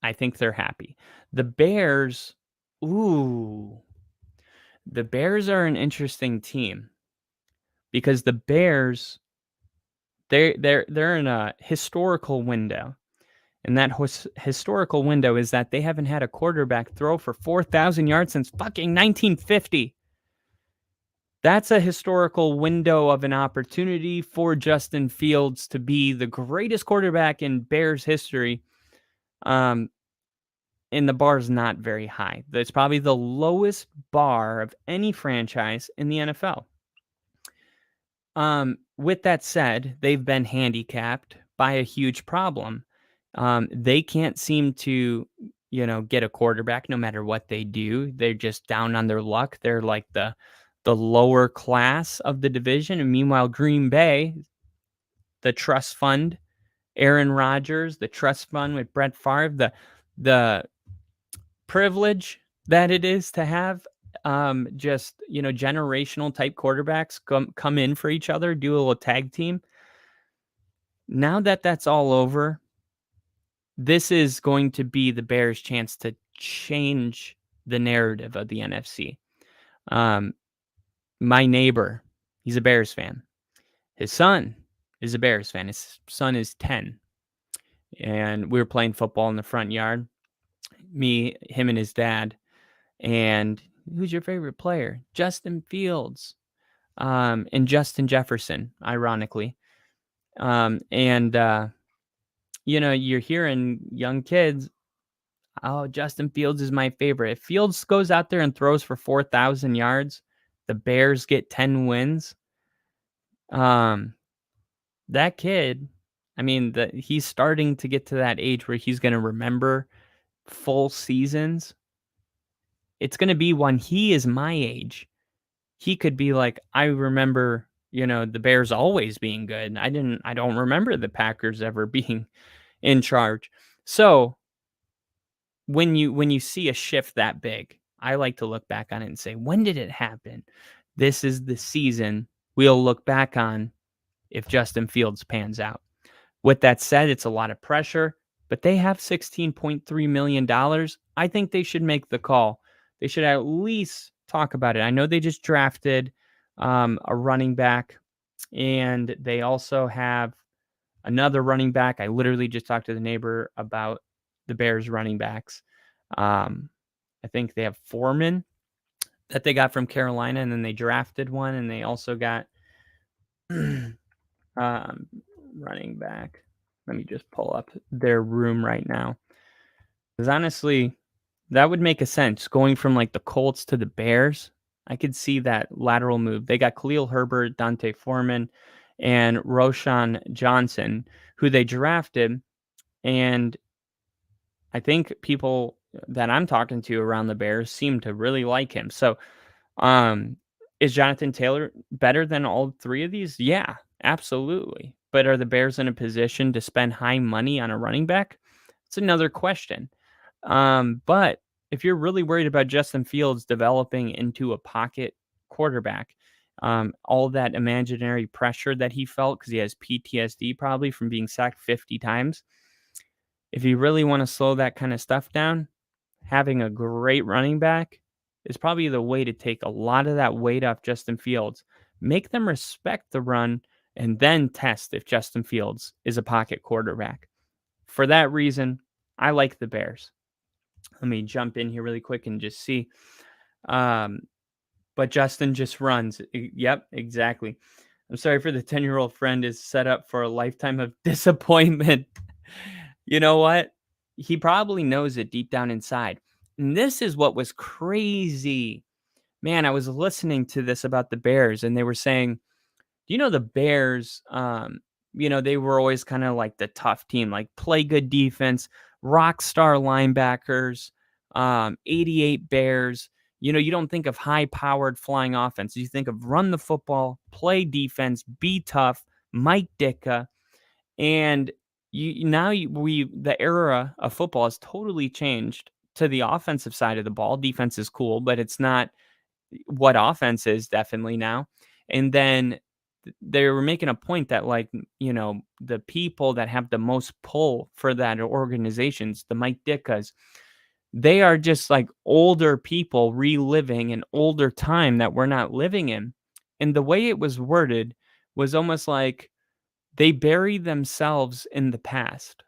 I think they're happy. The Bears, the Bears are an interesting team because the Bears, they're in a historical window. And that historical window is that they haven't had a quarterback throw for 4,000 yards since fucking 1950. That's a historical window of an opportunity for Justin Fields to be the greatest quarterback in Bears history. And the bar is not very high. It's probably the lowest bar of any franchise in the NFL. With that said, they've been handicapped by a huge problem. They can't seem to, get a quarterback no matter what they do. They're just down on their luck. They're like the lower class of the division. And meanwhile, Green Bay, the trust fund, Aaron Rodgers, the trust fund with Brett Favre, the privilege that it is to have generational type quarterbacks come in for each other, do a little tag team. Now that that's all over, this is going to be the Bears' chance to change the narrative of the NFC. My neighbor, he's a Bears fan. His son is a Bears fan. His son is 10. And we were playing football in the front yard. Me, him, and his dad. And who's your favorite player? Justin Fields. And Justin Jefferson, ironically. You're hearing young kids, oh, Justin Fields is my favorite. If Fields goes out there and throws for 4,000 yards, the Bears get 10 wins. That kid, he's starting to get to that age where he's going to remember full seasons. it's going to be when he is my age. He could be like, I remember, the Bears always being good. I don't remember the Packers ever being in charge. So when you see a shift that big, I like to look back on it and say, when did it happen? This is the season we'll look back on if Justin Fields pans out. With that said, it's a lot of pressure, but they have $16.3 million. I think they should make the call. They should at least talk about it. I know they just drafted a running back, and they also have another running back. I literally just talked to the neighbor about the Bears running backs. Um, I think they have Foreman that they got from Carolina, and then they drafted one, and they also got um, running back. Let me just pull up their room right now. Because honestly, that would make a sense going from like the Colts to the Bears. I could see that lateral move. They got Khalil Herbert, Dante Foreman, and Roshan Johnson, who they drafted. And I think people that I'm talking to around the Bears seem to really like him. So, um, is Jonathan Taylor better than all three of these? Yeah, absolutely. But are the Bears in a position to spend high money on a running back? It's another question. But if you're really worried about Justin Fields developing into a pocket quarterback, all that imaginary pressure that he felt because he has PTSD probably from being sacked 50 times, if you really want to slow that kind of stuff down, having a great running back is probably the way to take a lot of that weight off Justin Fields. Make them respect the run and then test if Justin Fields is a pocket quarterback. For that reason, I like the Bears. Let me jump in here really quick and just see. Um, but Justin just runs. Yep, exactly. I'm sorry for the 10-year-old friend is set up for a lifetime of disappointment. You know what? He probably knows it deep down inside. And this is what was crazy. Man, I was listening to this about the Bears and they were saying, the Bears, they were always kind of like the tough team, like play good defense, rock star linebackers, 88 Bears. You don't think of high powered flying offense. You think of run the football, play defense, be tough, Mike Ditka. And the era of football has totally changed to the offensive side of the ball. Defense is cool, but it's not what offense is definitely now. And then they were making a point that the people that have the most pull for that organizations, the Mike Dickas, they are just like older people reliving an older time that we're not living in. And the way it was worded was almost like they bury themselves in the past.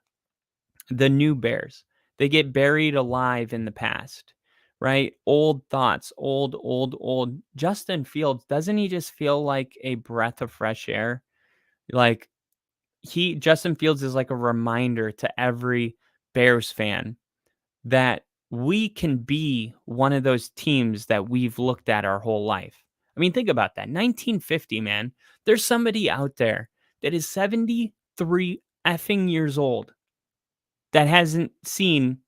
The new Bears, they get buried alive in the past, right? Old thoughts, old, old, old. Justin Fields, doesn't he just feel like a breath of fresh air? Like Justin Fields is like a reminder to every Bears fan that we can be one of those teams that we've looked at our whole life. I mean, think about that. 1950, man. There's somebody out there that is 73 effing years old that hasn't seen,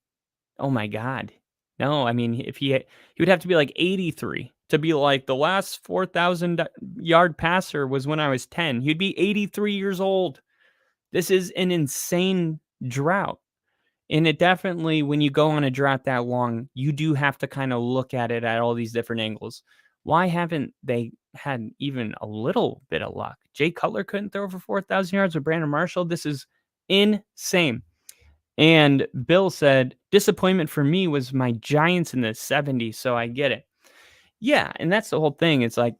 oh my God. No, I mean, if he would have to be like 83 to be like the last 4,000 yard passer was when I was 10. He'd be 83 years old. This is an insane drought. And it definitely, when you go on a drought that long, you do have to kind of look at it at all these different angles. Why haven't they had even a little bit of luck? Jay Cutler couldn't throw for 4,000 yards with Brandon Marshall. This is insane. And Bill said, disappointment for me was my Giants in the 70s, so I get it. Yeah, and that's the whole thing. It's like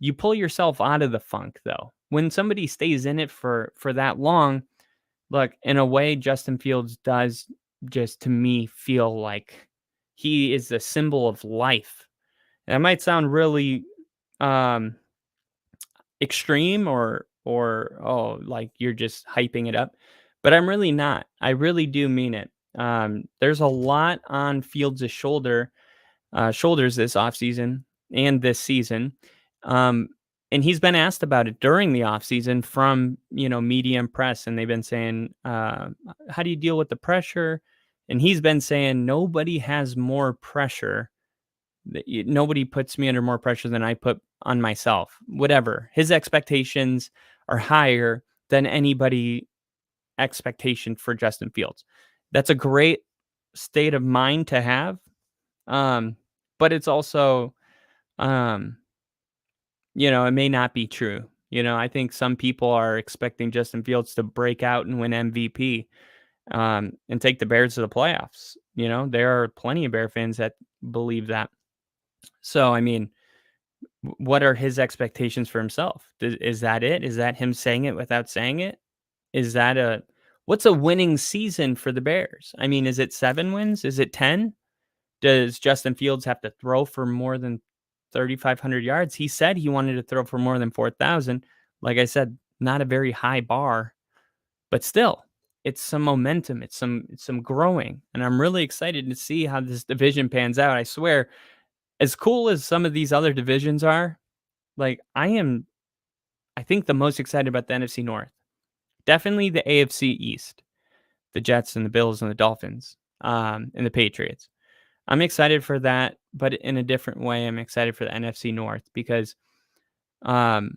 you pull yourself out of the funk, though. When somebody stays in it for that long, look, in a way, Justin Fields does just, to me, feel like he is the symbol of life. And that might sound really extreme or like you're just hyping it up, but I'm really not. I really do mean it. There's a lot on Fields' shoulders this offseason and this season. And he's been asked about it during the offseason from, media and press, and they've been saying, how do you deal with the pressure? And he's been saying nobody has more pressure Nobody puts me under more pressure than I put on myself. Whatever. His expectations are higher than anybody expectation for Justin Fields. That's a great state of mind to have. Um, but it's also, um, it may not be true. I think some people are expecting Justin Fields to break out and win MVP, and take the Bears to the playoffs. There are plenty of Bear fans that believe that. So, I mean, what are his expectations for himself? Is that it? Is that him saying it without saying it? Is that what's a winning season for the Bears? I mean, is it 7 wins? Is it 10? Does Justin Fields have to throw for more than 3,500 yards? He said he wanted to throw for more than 4,000. Like I said, not a very high bar, but still, it's some momentum. It's some growing, and I'm really excited to see how this division pans out. I swear, as cool as some of these other divisions are, like I think the most excited about the NFC North. Definitely the AFC East, the Jets and the Bills and the Dolphins, and the Patriots. I'm excited for that, but in a different way. I'm excited for the NFC North because um,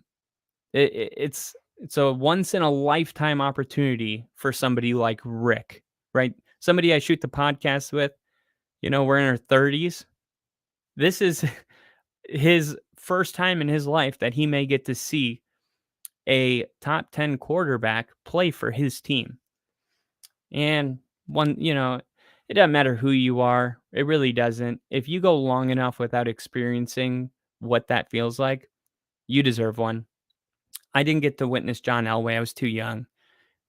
it's a once in a lifetime opportunity for somebody like Rick, right? Somebody I shoot the podcast with. We're in our 30s. This is his first time in his life that he may get to see a top 10 quarterback play for his team. And it doesn't matter who you are. It really doesn't. If you go long enough without experiencing what that feels like, you deserve one. I didn't get to witness John Elway. I was too young,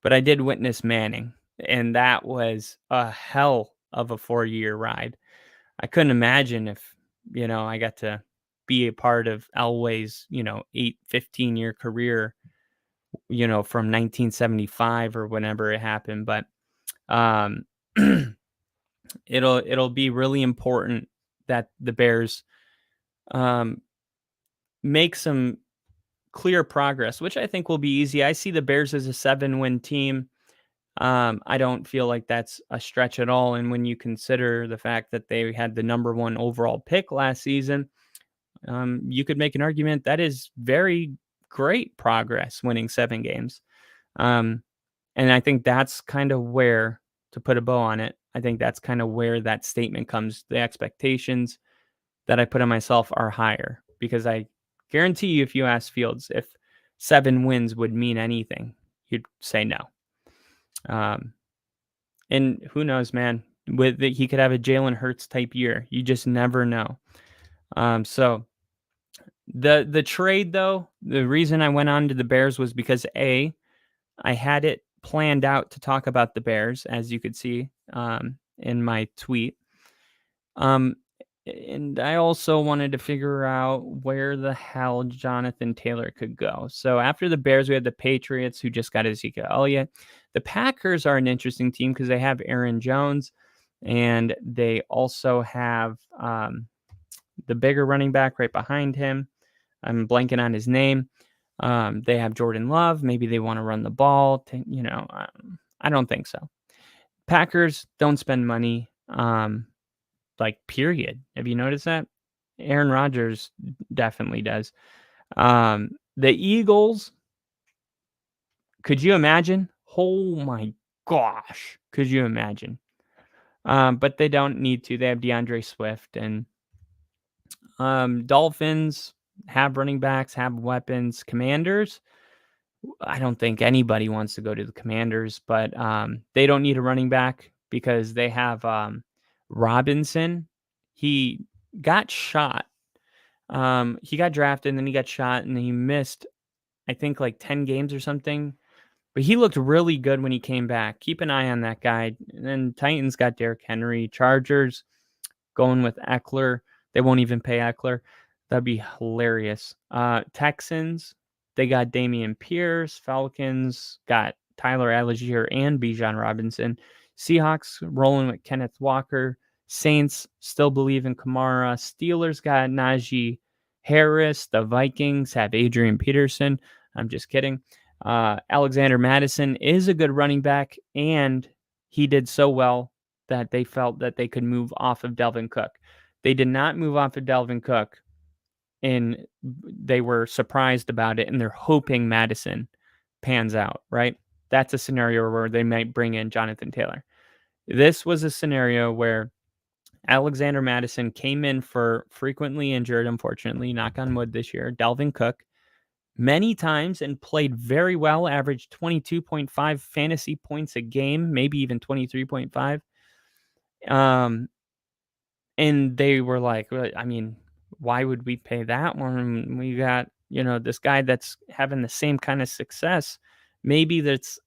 but I did witness Manning, and that was a hell of a 4-year ride. I couldn't imagine if, I got to be a part of Elway's, 15-year career, from 1975 or whenever it happened. But um, it'll be really important that the Bears make some clear progress, which I think will be easy. I see the Bears as a 7-win team. I don't feel like that's a stretch at all. And when you consider the fact that they had the number 1 overall pick last season, you could make an argument that is very great progress, winning 7 games. And I think that's kind of where, to put a bow on it, I think that's kind of where that statement comes. The expectations that I put on myself are higher because I guarantee you, if you ask Fields if 7 wins would mean anything, he'd say no. And who knows, man? He could have a Jalen Hurts type year. You just never know. So the trade, though, the reason I went on to the Bears was because I had it planned out to talk about the Bears, as you could see in my tweet. And I also wanted to figure out where the hell Jonathan Taylor could go. So after the Bears, we had the Patriots, who just got Ezekiel Elliott. The Packers are an interesting team because they have Aaron Jones, and they also have the bigger running back right behind him. I'm blanking on his name. They have Jordan Love. Maybe they want to run the ball. I don't think so. Packers don't spend money. Period. Have you noticed that? Aaron Rodgers definitely does. The Eagles, could you imagine? Oh my gosh. Could you imagine? But they don't need to. They have DeAndre Swift, and Dolphins have running backs, have weapons. Commanders, I don't think anybody wants to go to the Commanders, but they don't need a running back because they have Robinson. He got shot. He got drafted and then he got shot and he missed, I think, like 10 games or something. But he looked really good when he came back. Keep an eye on that guy. And then Titans got Derrick Henry. Chargers going with Eckler. They won't even pay Eckler. That'd be hilarious. Texans, they got Damian Pierce. Falcons got Tyler Algier and Bijan Robinson. Seahawks rolling with Kenneth Walker. Saints still believe in Kamara. Steelers got Najee Harris. The Vikings have Adrian Peterson. I'm just kidding. Alexander Madison is a good running back, and he did so well that they felt that they could move off of Delvin Cook. They did not move off of Dalvin Cook, and they were surprised about it, and they're hoping Madison pans out, right? That's a scenario where they might bring in Jonathan Taylor. This was a scenario where Alexander Madison came in for frequently injured, unfortunately, knock on wood this year, Dalvin Cook, many times and played very well, averaged 22.5 fantasy points a game, maybe even 23.5. And they were like, "Well, I mean, why would we pay that one? We got, this guy that's having the same kind of success. Maybe that's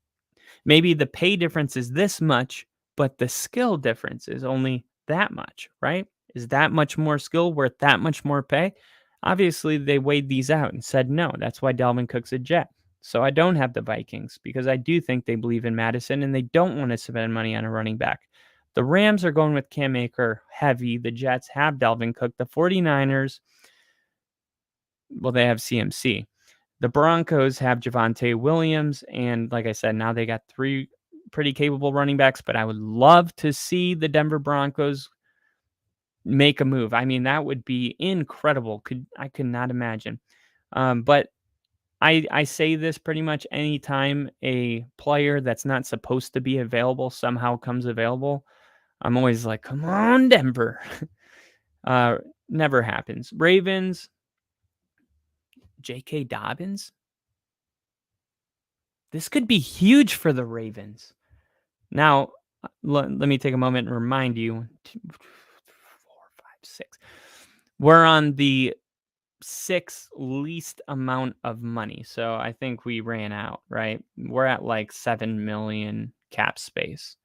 maybe the pay difference is this much, but the skill difference is only that much, right? Is that much more skill worth that much more pay?" Obviously, they weighed these out and said no. That's why Dalvin Cook's a Jet. So I don't have the Vikings because I do think they believe in Madison and they don't want to spend money on a running back. The Rams are going with Cam Akers heavy. The Jets have Dalvin Cook. The 49ers, well, they have CMC. The Broncos have Javonte Williams. And like I said, now they got 3 pretty capable running backs, but I would love to see the Denver Broncos make a move. I mean, that would be incredible. I could not imagine. But I say this pretty much anytime a player that's not supposed to be available somehow comes available. I'm always like, come on, Denver. Never happens. Ravens, J.K. Dobbins. This could be huge for the Ravens. Now, let me take a moment and remind you, 1, 2, 3, 4, 5, 6. We're on the 6th least amount of money. So I think we ran out, right? We're at like 7 million cap space.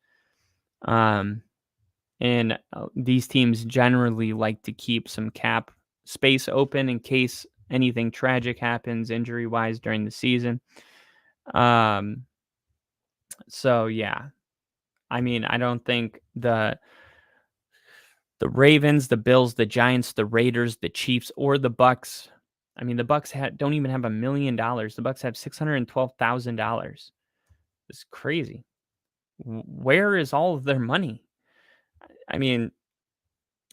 And these teams generally like to keep some cap space open in case anything tragic happens injury-wise during the season. So yeah. I mean, I don't think the Ravens, the Bills, the Giants, the Raiders, the Chiefs, or the Bucks. I mean, the Bucks don't even have $1 million. The Bucks have $612,000. It's crazy. Where is all of their money? I mean,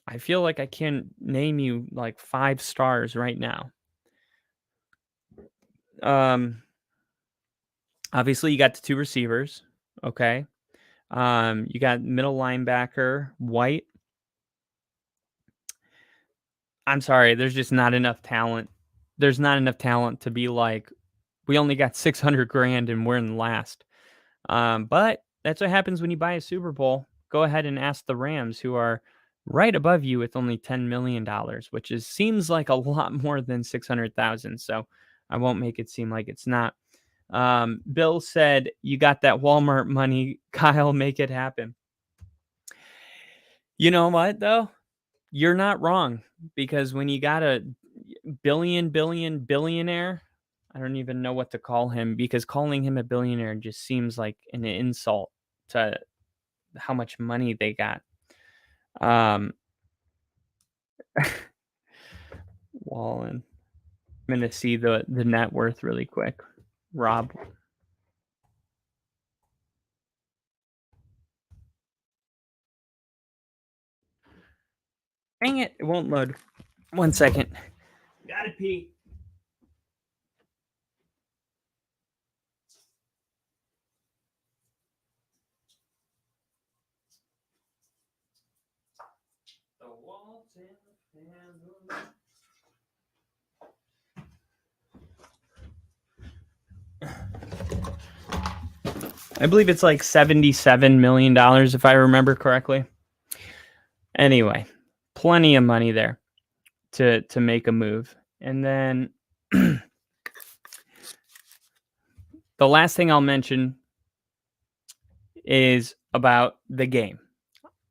I feel like I can name you like 5 stars right now. Obviously, you got the 2 receivers. Okay. You got middle linebacker White. I'm sorry, there's just not enough talent. There's not enough talent to be like, we only got 600 grand and we're in last. But that's what happens when you buy a Super Bowl. Go ahead and ask the Rams, who are right above you with only $10 million, which seems like a lot more than 600,000. So I won't make it seem like it's not. Bill said, you got that Walmart money, Kyle, make it happen. You know what, though? You're not wrong, because when you got a billionaire, I don't even know what to call him, because calling him a billionaire just seems like an insult to how much money they got. Wallen. I'm going to see the net worth really quick. Rob. Dang it, it won't load. 1 second. Gotta pee. The walls and the candles. I believe it's like $77 million, if I remember correctly. Anyway, plenty of money there to make a move. And then the last thing I'll mention is about the game.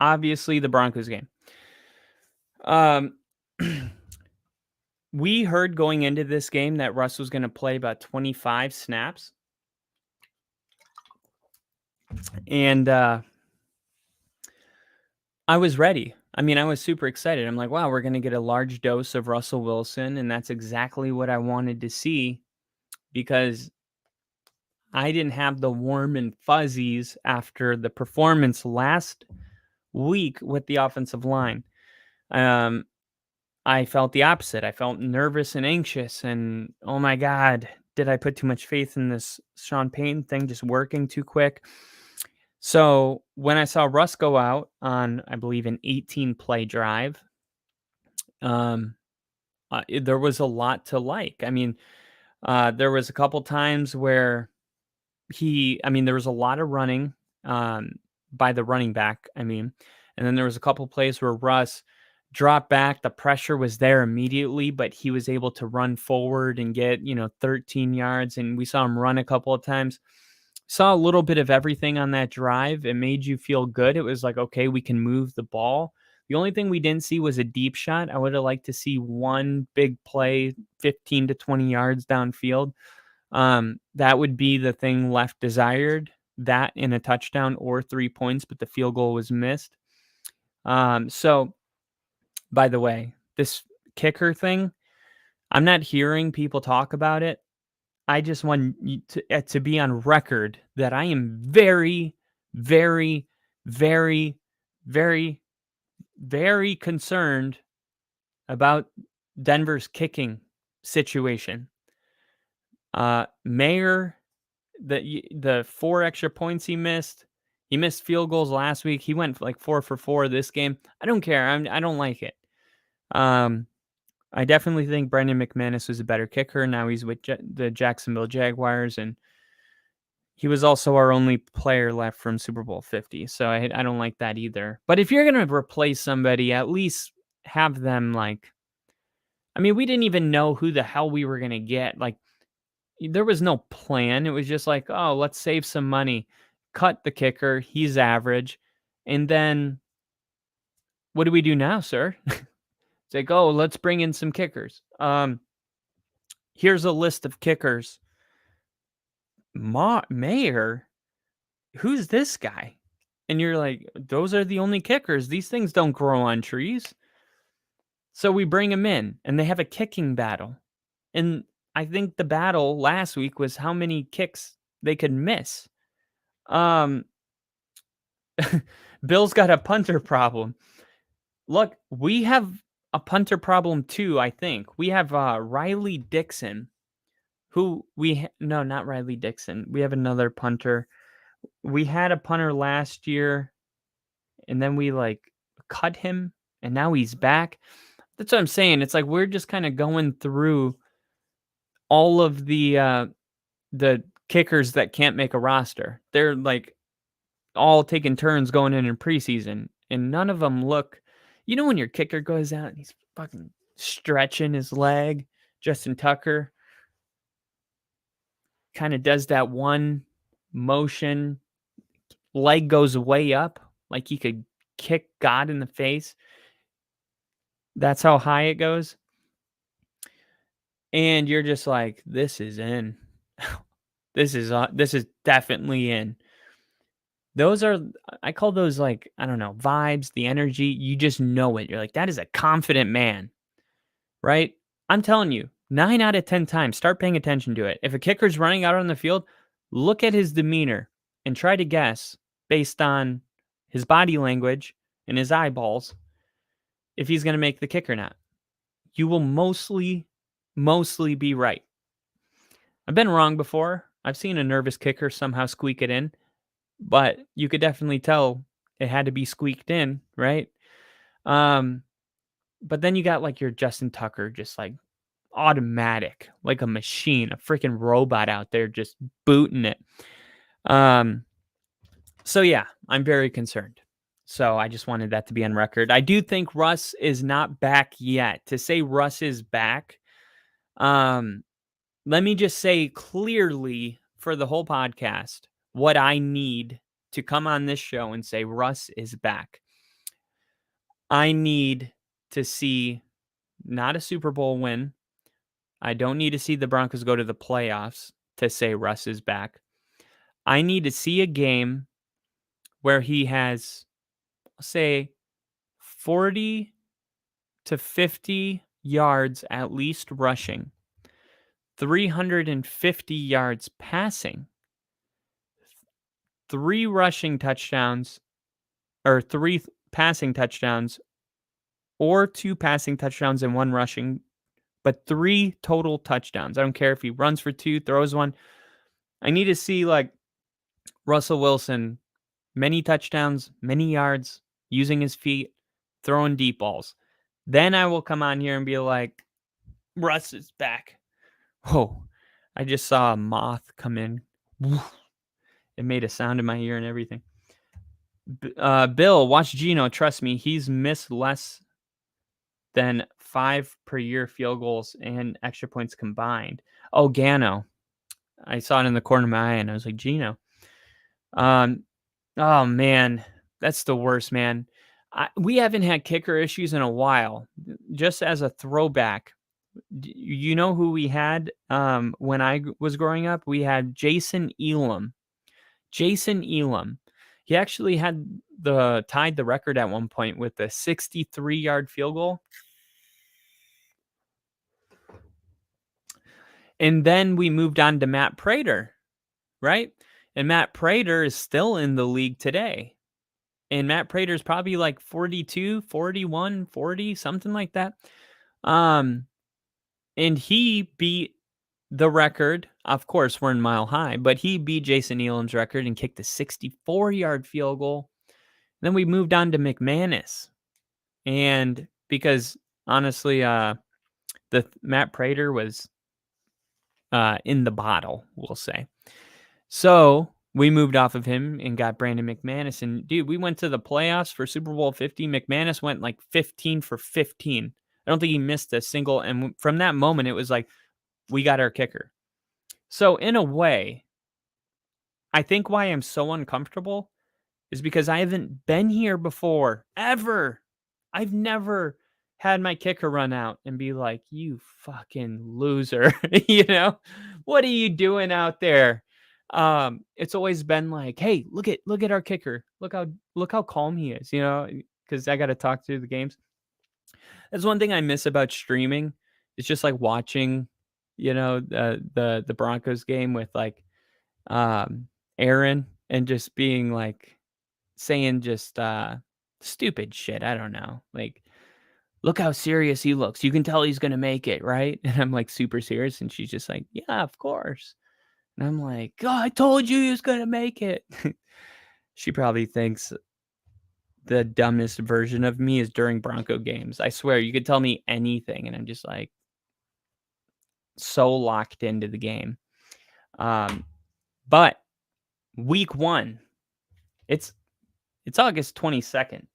Obviously, the Broncos game. We heard going into this game that Russ was going to play about 25 snaps. And I was ready. I mean, I was super excited. I'm like, wow, we're going to get a large dose of Russell Wilson. And that's exactly what I wanted to see, because I didn't have the warm and fuzzies after the performance last week with the offensive line. Um, I felt the opposite. I felt nervous and anxious, and oh my God, did I put too much faith in this Sean Payton thing just working too quick? So when I saw Russ go out on, I believe, an 18 play drive, um, there was a lot to like. I mean, there was a couple times where there was a lot of running um, by the running back. And then there was a couple plays where Russ dropped back. The pressure was there immediately, but he was able to run forward and get 13 yards. And we saw him run a couple of times. Saw a little bit of everything on that drive. It made you feel good. It was like, okay, we can move the ball. The only thing we didn't see was a deep shot. I would have liked to see one big play, 15 to 20 yards downfield. That would be the thing left desired, that in a touchdown or 3 points, but the field goal was missed. So by the way, this kicker thing, I'm not hearing people talk about it. I just want you to be on record that I am very, very, very, very, very concerned about Denver's kicking situation. Mayer, the 4 extra points he missed. He missed field goals last week. He went like 4 for 4 this game. I don't care. I don't like it. I definitely think Brendan McManus was a better kicker. Now he's with the Jacksonville Jaguars, and he was also our only player left from Super Bowl 50. So I don't like that either. But if you're going to replace somebody, at least have them we didn't even know who the hell we were going to get. There was no plan. It was just like, oh, let's save some money. Cut the kicker. He's average. And then what do we do now, sir? It's like, oh, let's bring in some kickers. Here's a list of kickers. Mayer? Who's this guy? And you're like, those are the only kickers. These things don't grow on trees. So we bring them in, and they have a kicking battle. And I think the battle last week was how many kicks they could miss. Bill's got a punter problem. Look, we have a punter problem too, I think. We have Riley Dixon, no, not Riley Dixon. We have another punter. We had a punter last year, and then we cut him, and now he's back. That's what I'm saying. It's like we're just kind of going through all of the kickers that can't make a roster. They're all taking turns going in preseason, and none of them look. When your kicker goes out and he's fucking stretching his leg, Justin Tucker kind of does that one motion, leg goes way up, like he could kick God in the face. That's how high it goes. And you're just like, this is in. This is definitely in. Those are, I call those I don't know, vibes, the energy. You just know it. You're like, that is a confident man, right? I'm telling you, 9 out of 10 times, start paying attention to it. If a kicker's running out on the field, look at his demeanor and try to guess based on his body language and his eyeballs if he's going to make the kick or not. You will mostly be right. I've been wrong before. I've seen a nervous kicker somehow squeak it in, but you could definitely tell it had to be squeaked in, right? But then you got your Justin Tucker, just automatic, like a machine, a freaking robot out there just booting it. So yeah, I'm very concerned. So I just wanted that to be on record. I do think Russ is not back yet. To say Russ is back, let me just say clearly for the whole podcast what I need to come on this show and say Russ is back. I need to see not a Super Bowl win. I don't need to see the Broncos go to the playoffs to say Russ is back. I need to see a game where he has, say, 40 to 50 yards at least rushing, 350 yards passing, 3 rushing touchdowns, or 3 passing touchdowns, or 2 passing touchdowns and 1 rushing, but 3 total touchdowns. I don't care if he runs for 2, throws 1. I need to see, like, Russell Wilson, many touchdowns, many yards, using his feet, throwing deep balls. Then I will come on here and be like, Russ is back. Whoa, I just saw a moth come in. It made a sound in my ear and everything. Bill, watch Gino. Trust me, he's missed less than 5 per year field goals and extra points combined. Oh, Gano. I saw it in the corner of my eye, and I was like, Gino. Oh, man. That's the worst, man. We haven't had kicker issues in a while. Just as a throwback, you know who we had when I was growing up? We had Jason Elam. Jason Elam. He actually tied the record at one point with a 63-yard field goal. And then we moved on to Matt Prater, right? And Matt Prater is still in the league today. And Matt Prater is probably like 42, 41, 40, something like that. And he beat the record. Of course, we're in Mile High, but he beat Jason Elam's record and kicked a 64-yard field goal. Then we moved on to McManus. And because honestly, the Matt Prater was in the bottle, we'll say. So we moved off of him and got Brandon McManus. And dude, we went to the playoffs for Super Bowl 50. McManus went like 15 for 15. I don't think he missed a single. And from that moment, it was like, we got our kicker. So in a way, I think why I'm so uncomfortable is because I haven't been here before, ever. I've never had my kicker run out and be like, you fucking loser. What are you doing out there? It's always been like, hey, look at our kicker. Look how calm he is, because I got to talk through the games. That's one thing I miss about streaming. It's just like watching, the Broncos game with like Aaron and just being like saying just stupid shit. I don't know. Like, look how serious he looks. You can tell he's gonna make it, right? And I'm like super serious, and she's just like, yeah, of course. And I'm like, oh, I told you he was gonna make it. She probably thinks the dumbest version of me is during Bronco games. I swear, you could tell me anything, and I'm just like so locked into the game. But week 1, it's August 22nd.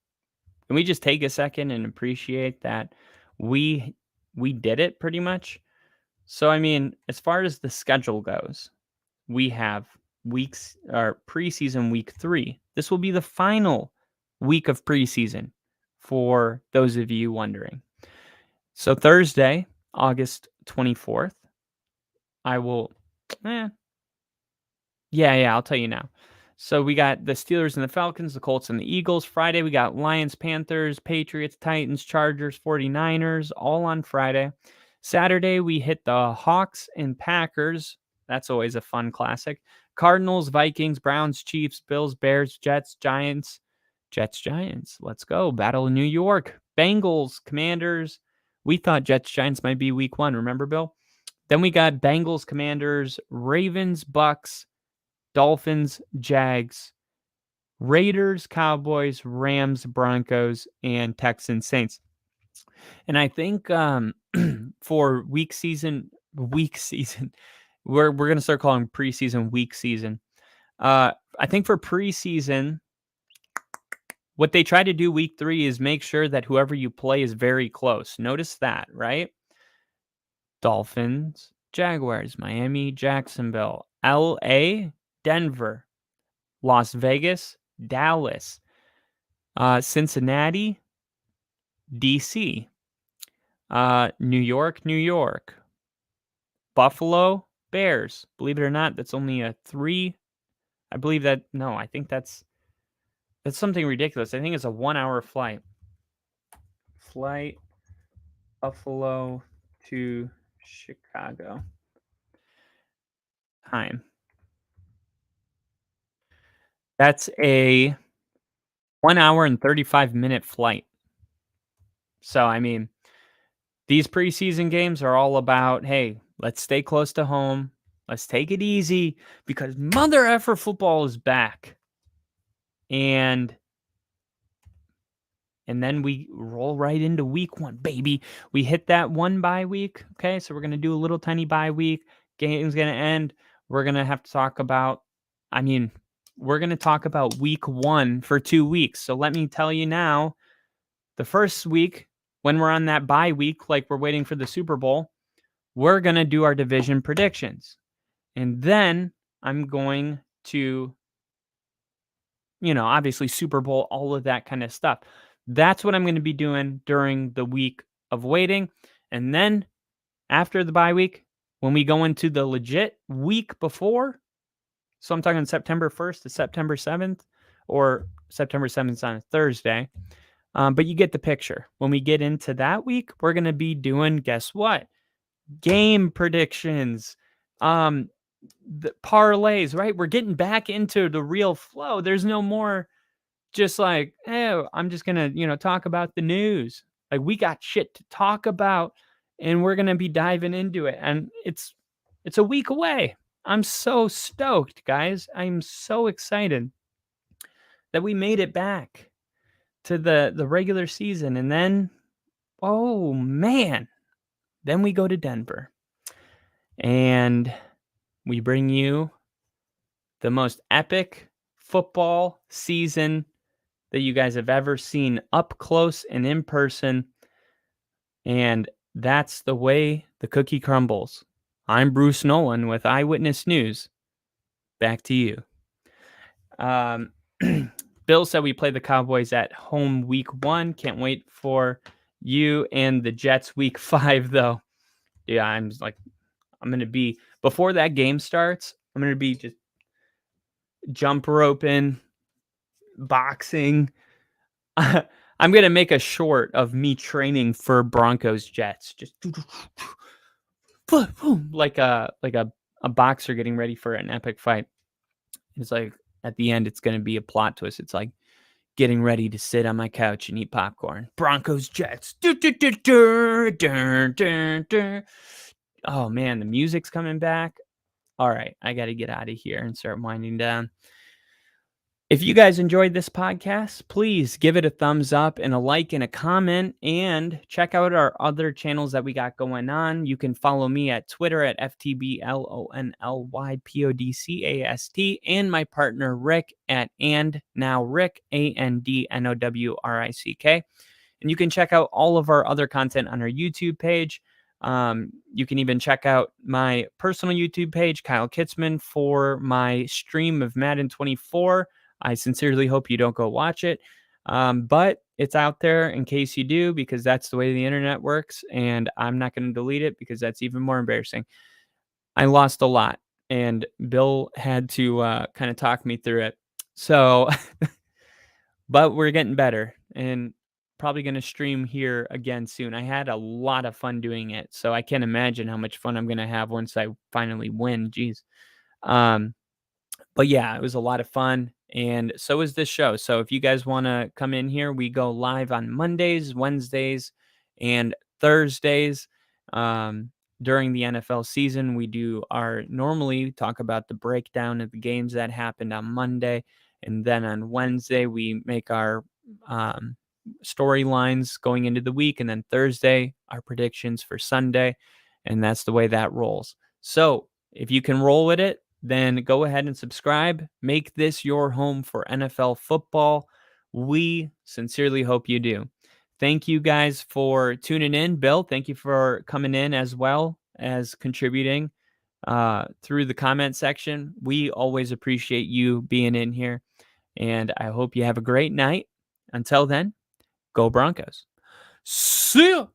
Can we just take a second and appreciate that we did it pretty much? So, I mean, as far as the schedule goes, we have preseason week 3. This will be the final week of preseason for those of you wondering. So Thursday, August 24th, I will, I'll tell you now. So we got the Steelers and the Falcons, the Colts and the Eagles. Friday, we got Lions, Panthers, Patriots, Titans, Chargers, 49ers, all on Friday. Saturday, we hit the Hawks and Packers. That's always a fun classic. Cardinals, Vikings, Browns, Chiefs, Bills, Bears, Jets, Giants. Jets, Giants. Let's go. Battle of New York. Bengals, Commanders. We thought Jets, Giants might be week 1. Remember, Bill? Then we got Bengals, Commanders, Ravens, Bucks, Dolphins, Jags, Raiders, Cowboys, Rams, Broncos, and Texans, Saints. And I think for week season, we're going to start calling preseason week season. I think for preseason, what they try to do week 3 is make sure that whoever you play is very close. Notice that, right? Dolphins, Jaguars, Miami, Jacksonville, LA, Denver, Las Vegas, Dallas, Cincinnati, DC, New York, Buffalo, Bears. Believe it or not, that's only a 3. I believe that. No, I think that's something ridiculous. I think it's a 1-hour flight. Flight Buffalo to Chicago. Time. That's a 1 hour and 35-minute flight. So, I mean, these preseason games are all about, hey, let's stay close to home. Let's take it easy because mother effer football is back. And then we roll right into week 1, baby. We hit that 1 bye week. Okay, so we're gonna do a little tiny bye week. Game's gonna end. We're gonna have to talk about. I mean, we're gonna talk about week 1 for 2 weeks. So let me tell you now, the first week when we're on that bye week, like we're waiting for the Super Bowl, we're gonna do our division predictions, and then I'm going to obviously Super Bowl, all of that kind of stuff. That's what I'm going to be doing during the week of waiting. And then after the bye week, when we go into the legit week before, so I'm talking September 1st to September 7th, or September 7th on a Thursday. But you get the picture. When we get into that week, we're going to be doing, guess what? Game predictions. The parlays, right? We're getting back into the real flow. There's no more just like, "Oh, I'm just gonna, talk about the news." Like, we got shit to talk about, and we're gonna be diving into it, and it's a week away. I'm so stoked, guys. I'm so excited that we made it back to the regular season, and then, oh, man, then we go to Denver, and we bring you the most epic football season that you guys have ever seen up close and in person. And that's the way the cookie crumbles. I'm Bruce Nolan with Eyewitness News. Back to you. Bill said we play the Cowboys at home week 1. Can't wait for you and the Jets week 5, though. Yeah, I'm going to be, before that game starts, I'm going to be just jump roping, boxing. I'm going to make a short of me training for Broncos Jets. Just like a boxer getting ready for an epic fight. It's like at the end, it's going to be a plot twist. It's like getting ready to sit on my couch and eat popcorn. Broncos Jets. Oh man, the music's coming back. All right, I got to get out of here and start winding down. If you guys enjoyed this podcast, please give it a thumbs up and a like and a comment, and check out our other channels that we got going on. You can follow me at Twitter at FTBLONLYPODCAST, and my partner Rick at AndNowRick, ANDNOWRICK. And you can check out all of our other content on our YouTube page. You can even check out my personal YouTube page, Kyle Kitzman, for my stream of Madden 24. I sincerely hope you don't go watch it, but it's out there in case you do, because that's the way the internet works, and I'm not going to delete it because that's even more embarrassing. I lost a lot, and Bill had to kind of talk me through it. So, but we're getting better, and probably going to stream here again soon. I had a lot of fun doing it, so I can't imagine how much fun I'm going to have once I finally win. Jeez. But yeah, it was a lot of fun, and so is this show. So if you guys want to come in here, we go live on Mondays, Wednesdays, and Thursdays. During the NFL season, we normally talk about the breakdown of the games that happened on Monday, and then on Wednesday we make our storylines going into the week, and then Thursday our predictions for Sunday, and that's the way that rolls. So if you can roll with it, then go ahead and subscribe. Make this your home for NFL football. We sincerely hope you do. Thank you guys for tuning in. Bill, thank you for coming in as well as contributing through the comment section. We always appreciate you being in here, and I hope you have a great night. Until then, go Broncos. See ya!